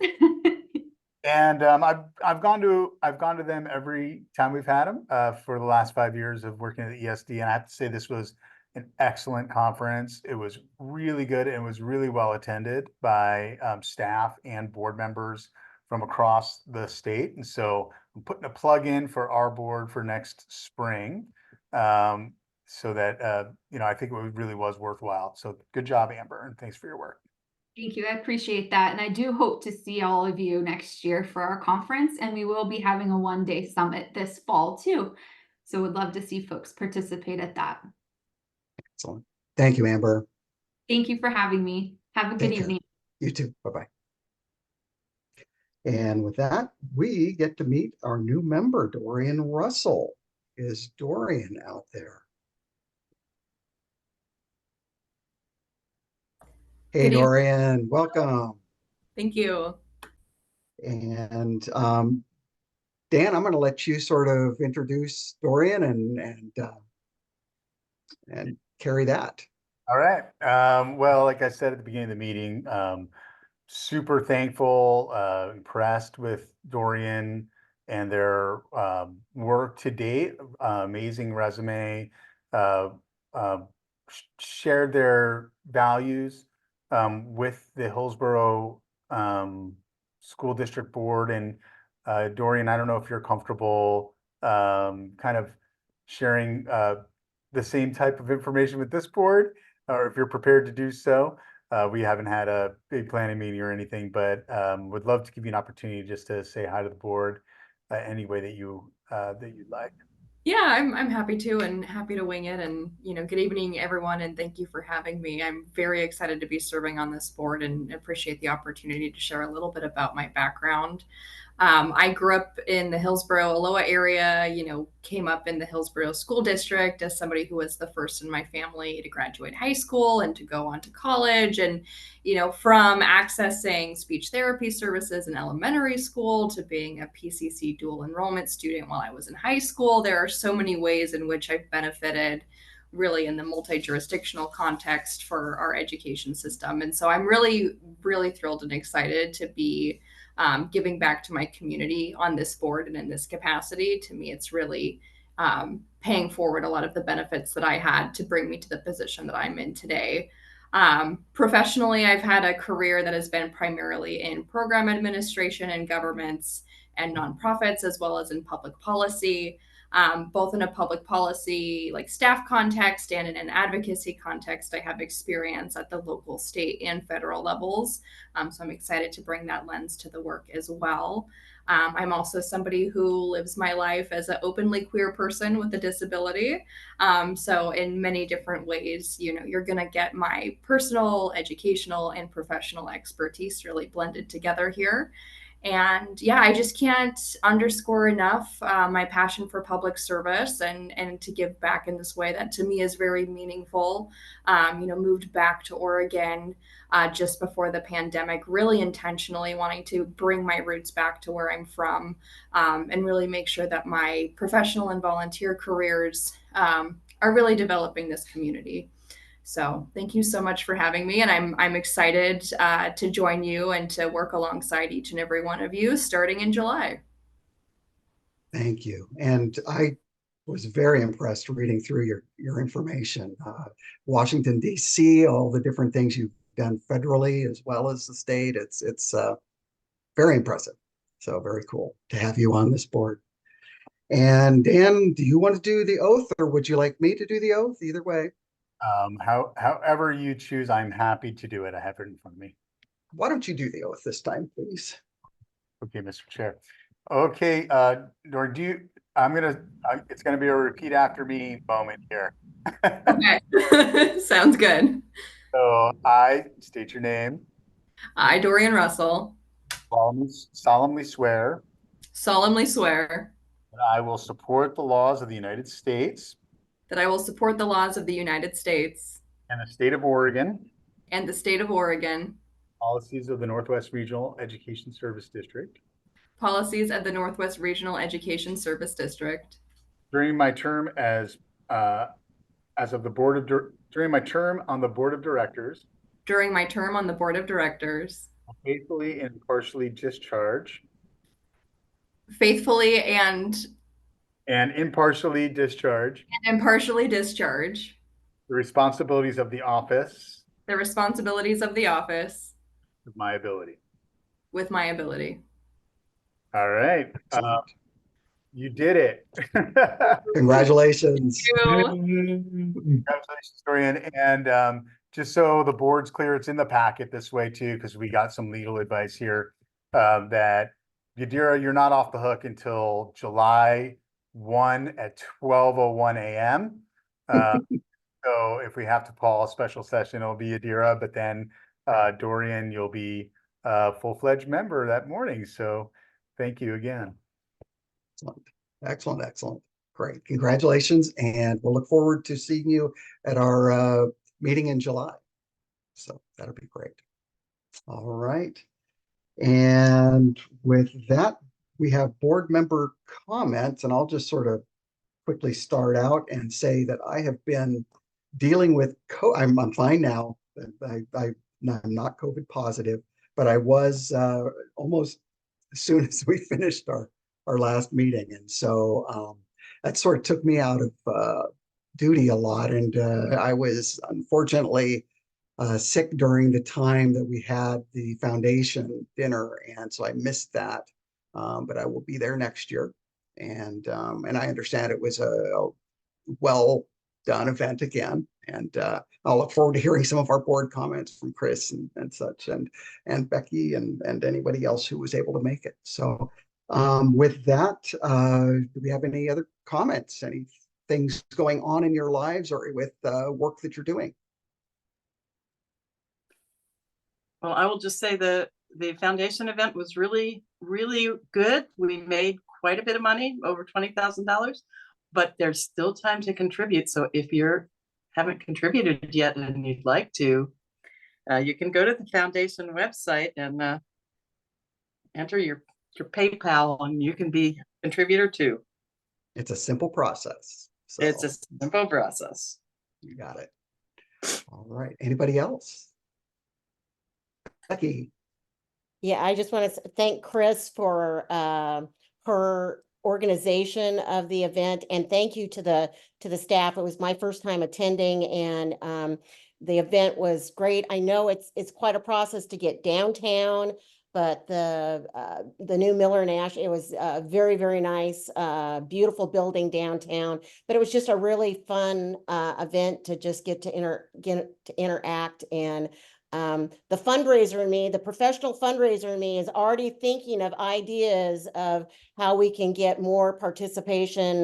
and I've gone to them every time we've had them for the last 5 years of working at the ESD, and I have to say this was an excellent conference. It was really good and was really well attended by staff and board members from across the state. And so I'm putting a plug in for our board for next spring, so that I think it really was worthwhile. So good job, Amber, and thanks for your work. Thank you. I appreciate that. And I do hope to see all of you next year for our conference. And we will be having a one-day summit this fall too. So would love to see folks participate at that. Excellent. Thank you, Amber. Thank you for having me. Have a good Take care. evening. You too. Bye-bye. And with that, we get to meet our new member, Dorian Russell. Is Dorian out there? Hey, Good evening. Dorian, welcome. Thank you. And Dan, I'm going to let you sort of introduce Dorian and carry that. All right. Well, like I said at the beginning of the meeting, super thankful, impressed with Dorian and their work to date. Amazing resume. shared their values with the Hillsborough School District Board. And Dorian, I don't know if you're comfortable kind of sharing the same type of information with this board, or if you're prepared to do so. We haven't had a big planning meeting or anything, but would love to give you an opportunity just to say hi to the board any way that you'd like. Yeah, I'm happy to, and happy to wing it. And good evening, everyone, and thank you for having me. I'm very excited to be serving on this board and appreciate the opportunity to share a little bit about my background. I grew up in the Hillsborough, Aloha area, came up in the Hillsborough School District as somebody who was the first in my family to graduate high school and to go on to college. And, from accessing speech therapy services in elementary school to being a PCC dual enrollment student while I was in high school, there are so many ways in which I've benefited really in the multi-jurisdictional context for our education system. And so I'm really, really thrilled and excited to be giving back to my community on this board and in this capacity. To me, it's really paying forward a lot of the benefits that I had to bring me to the position that I'm in today. Professionally, I've had a career that has been primarily in program administration and governments and nonprofits, as well as in public policy. Both in a public policy like staff context and in an advocacy context. I have experience at the local, state, and federal levels. So I'm excited to bring that lens to the work as well. I'm also somebody who lives my life as an openly queer person with a disability. So in many different ways, you're going to get my personal, educational, and professional expertise really blended together here. And yeah, I just can't underscore enough my passion for public service and to give back in this way that to me is very meaningful. Moved back to Oregon just before the pandemic, really intentionally wanting to bring my roots back to where I'm from and really make sure that my professional and volunteer careers are really developing this community. So thank you so much for having me. And I'm excited to join you and to work alongside each and every one of you starting in July. Thank you. And I was very impressed reading through your information. Washington, D.C., all the different things you've done federally as well as the state. It's very impressive. So very cool to have you on this board. And Dan, do you want to do the oath or would you like me to do the oath? Either way. However you choose, I'm happy to do it. I have it in front of me. Why don't you do the oath this time, please? Okay, Mr. Chair. Okay, Dor, it's gonna be a repeat after me moment here. Okay, sounds good. So I state your name. I, Dorian Russell, solemnly swear that I will support the laws of the United States. That I will support the laws of the United States. And the state of Oregon. And the state of Oregon. Policies of the Northwest Regional Education Service District. Policies of the Northwest Regional Education Service District. During my term during my term on the board of directors. During my term on the board of directors. Faithfully and impartially discharge. Faithfully and impartially discharge. And impartially discharge. The responsibilities of the office. The responsibilities of the office. With my ability. With my ability. All right. You did it. Congratulations. Congratulations, Dorian. And just so the board's clear, it's in the packet this way too, because we got some legal advice here that Yadira, you're not off the hook until July 1 at 12:01 a.m. So if we have to call a special session, it'll be Yadira, but then Dorian, you'll be a full-fledged member that morning. So thank you again. Excellent. Excellent. Great. Congratulations. And we'll look forward to seeing you at our meeting in July. So that'll be great. All right. And with that, we have board member comments, and I'll just sort of quickly start out and say that I have been dealing with I'm fine now. I'm not COVID positive, but I was almost as soon as we finished our last meeting. And so that sort of took me out of duty a lot, and I was unfortunately sick during the time that we had the foundation dinner, and so I missed that. But I will be there next year, and I understand it was a well done event again, and I'll look forward to hearing some of our board comments from Chris and such, and Becky and anybody else who was able to make it. So with that, do we have any other comments? Any things going on in your lives or with work that you're doing? Well, I will just say the foundation event was really, really good. We made quite a bit of money, over $20,000, but there's still time to contribute. So if you haven't contributed yet and you'd like to, you can go to the foundation website and enter your PayPal, and you can be a contributor too. It's a simple process. So it's a simple process. You got it. All right. Anybody else? Becky. Yeah, I just want to thank Chris for her organization of the event, and thank you to the staff. It was my first time attending, and the event was great. I know it's quite a process to get downtown, but the new Miller and Ash, it was very, very nice, beautiful building downtown. But it was just a really fun event to just get to interact. And the fundraiser in me, the professional fundraiser in me, is already thinking of ideas of how we can get more participation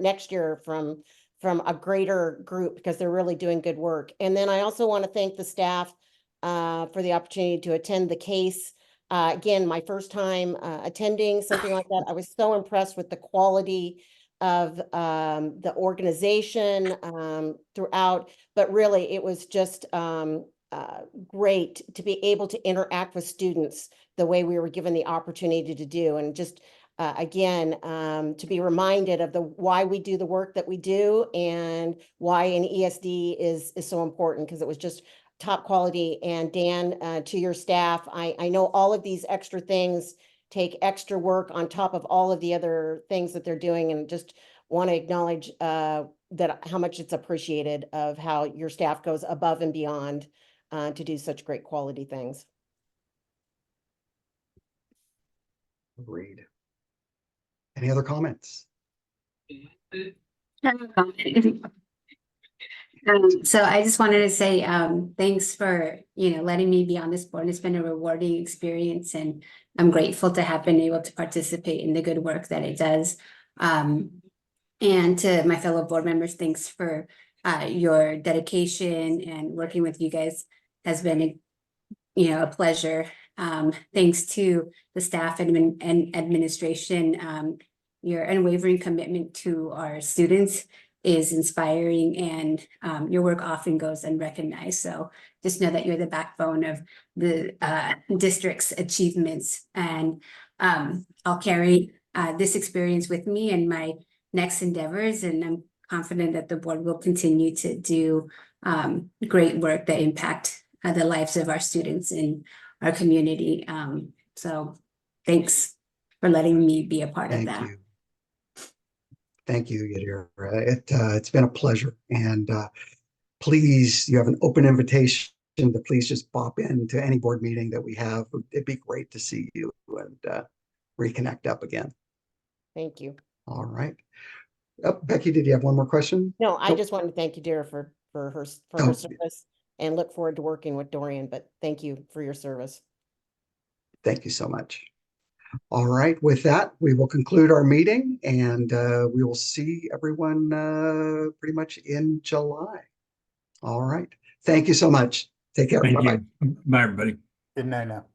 next year from a greater group, because they're really doing good work. And then I also want to thank the staff for the opportunity to attend the case. Again, my first time attending something like that. I was so impressed with the quality of the organization throughout, but really it was just great to be able to interact with students the way we were given the opportunity to do, and just again to be reminded of why we do the work that we do and why an ESD is so important, because it was just top quality. And Dan, to your staff, I know all of these extra things take extra work on top of all of the other things that they're doing, and just want to acknowledge that how much it's appreciated of how your staff goes above and beyond to do such great quality things. Agreed. Any other comments? So I just wanted to say thanks for letting me be on this board. It's been a rewarding experience, and I'm grateful to have been able to participate in the good work that it does. And to my fellow board members, thanks for your dedication, and working with you guys has been a pleasure. Thanks to the staff and administration, your unwavering commitment to our students is inspiring, and your work often goes unrecognized. So just know that you're the backbone of the district's achievements, and I'll carry this experience with me in my next endeavors, and I'm confident that the board will continue to do great work that impact the lives of our students in our community. So thanks for letting me be a part of that. Thank you, Yadira. It's been a pleasure, and please, you have an open invitation to please just pop in to any board meeting that we have. It'd be great to see you and reconnect up again. Thank you. All right. Becky, did you have one more question? No, I just wanted to thank Yadira for her service, and look forward to working with Dorian, but thank you for your service. Thank you so much. All right, with that, we will conclude our meeting, and we will see everyone pretty much in July. All right. Thank you so much. Take care. Bye-bye. Bye, everybody. Good night now.